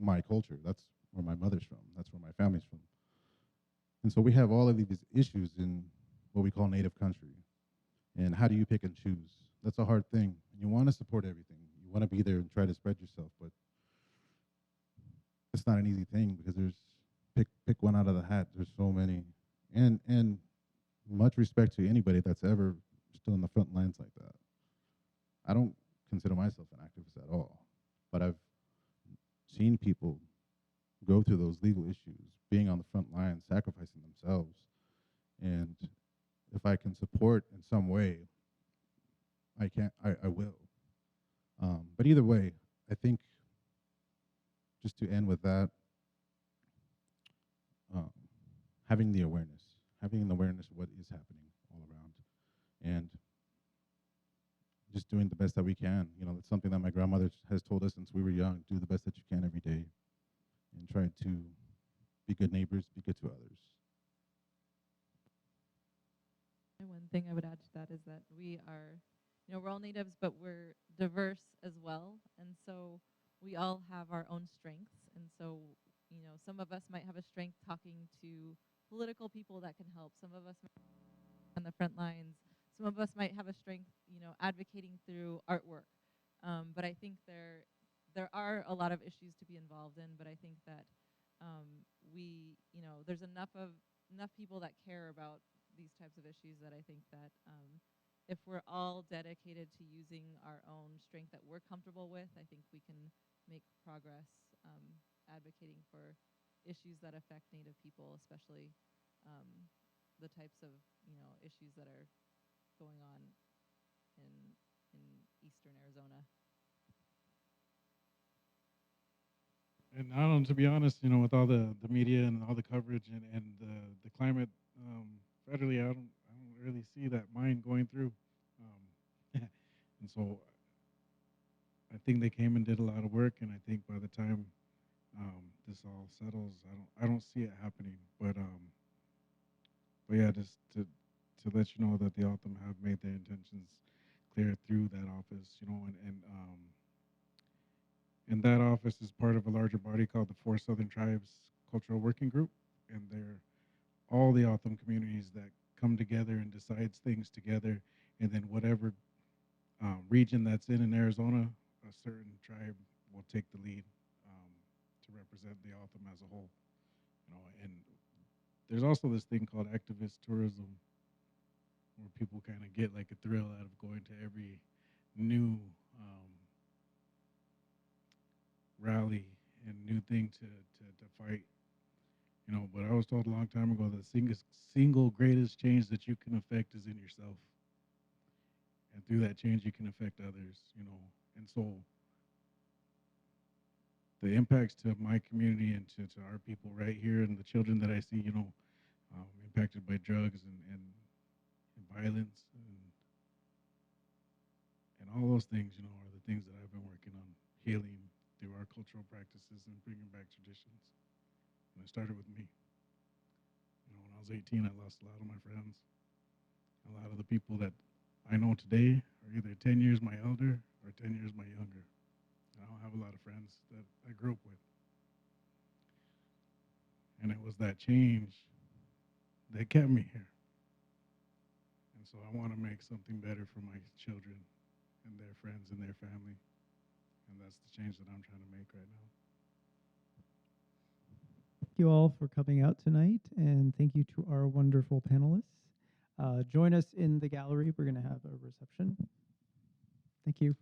my culture. That's where my mother's from. That's where my family's from. And so we have all of these issues in what we call native country. And how do you pick and choose? That's a hard thing. You want to support everything. You want to be there and try to spread yourself, but it's not an easy thing because there's pick one out of the hat. There's so many. And much respect to anybody that's ever stood on the front lines like that. I don't consider myself an activist at all, but I've seen people go through those legal issues, being on the front lines, sacrificing themselves. And if I can support in some way, I will. But either way, I think just to end with that, having the awareness of what is happening all around, and just doing the best that we can. You know, it's something that my grandmother has told us since we were young. Do the best that you can every day, and try to be good neighbors, be good to others. And one thing I would add to that is that we are, we're all natives, but we're diverse as well. And so we all have our own strengths. And so, some of us might have a strength talking to political people that can help. Some of us might be on the front lines. Some of us might have a strength, advocating through artwork. But I think there are a lot of issues to be involved in. But I think that there's enough people that care about these types of issues that I think that if we're all dedicated to using our own strength that we're comfortable with, I think we can make progress advocating for issues that affect Native people, especially the types of issues that are going on in eastern Arizona. And I don't, to be honest, with all the media and all the coverage and the climate federally, I don't really see that mind going through. And so I think they came and did a lot of work, and I think by the time this all settles, I don't see it happening. But yeah, just to let you know that the Altham have made their intentions clear through that office, and that office is part of a larger body called the Four Southern Tribes Cultural Working Group, and they're all the Altham communities that come together and decides things together, and then whatever region that's in Arizona, a certain tribe will take the lead to represent the Altham as a whole. And there's also this thing called activist tourism, where people kind of get like a thrill out of going to every new rally and new thing to fight. But I was told a long time ago that the single greatest change that you can affect is in yourself. And through that change, you can affect others, And so the impacts to my community and to our people right here and the children that I see, impacted by drugs and violence and all those things, are the things that I've been working on healing through our cultural practices and bringing back traditions. And it started with me. When I was 18, I lost a lot of my friends. A lot of the people that I know today are either 10 years my elder or 10 years my younger. I don't have a lot of friends that I grew up with. And it was that change that kept me here. And so I want to make something better for my children and their friends and their family. And that's the change that I'm trying to make right now. Thank you all for coming out tonight, and thank you to our wonderful panelists. Join us in the gallery. We're going to have a reception. Thank you.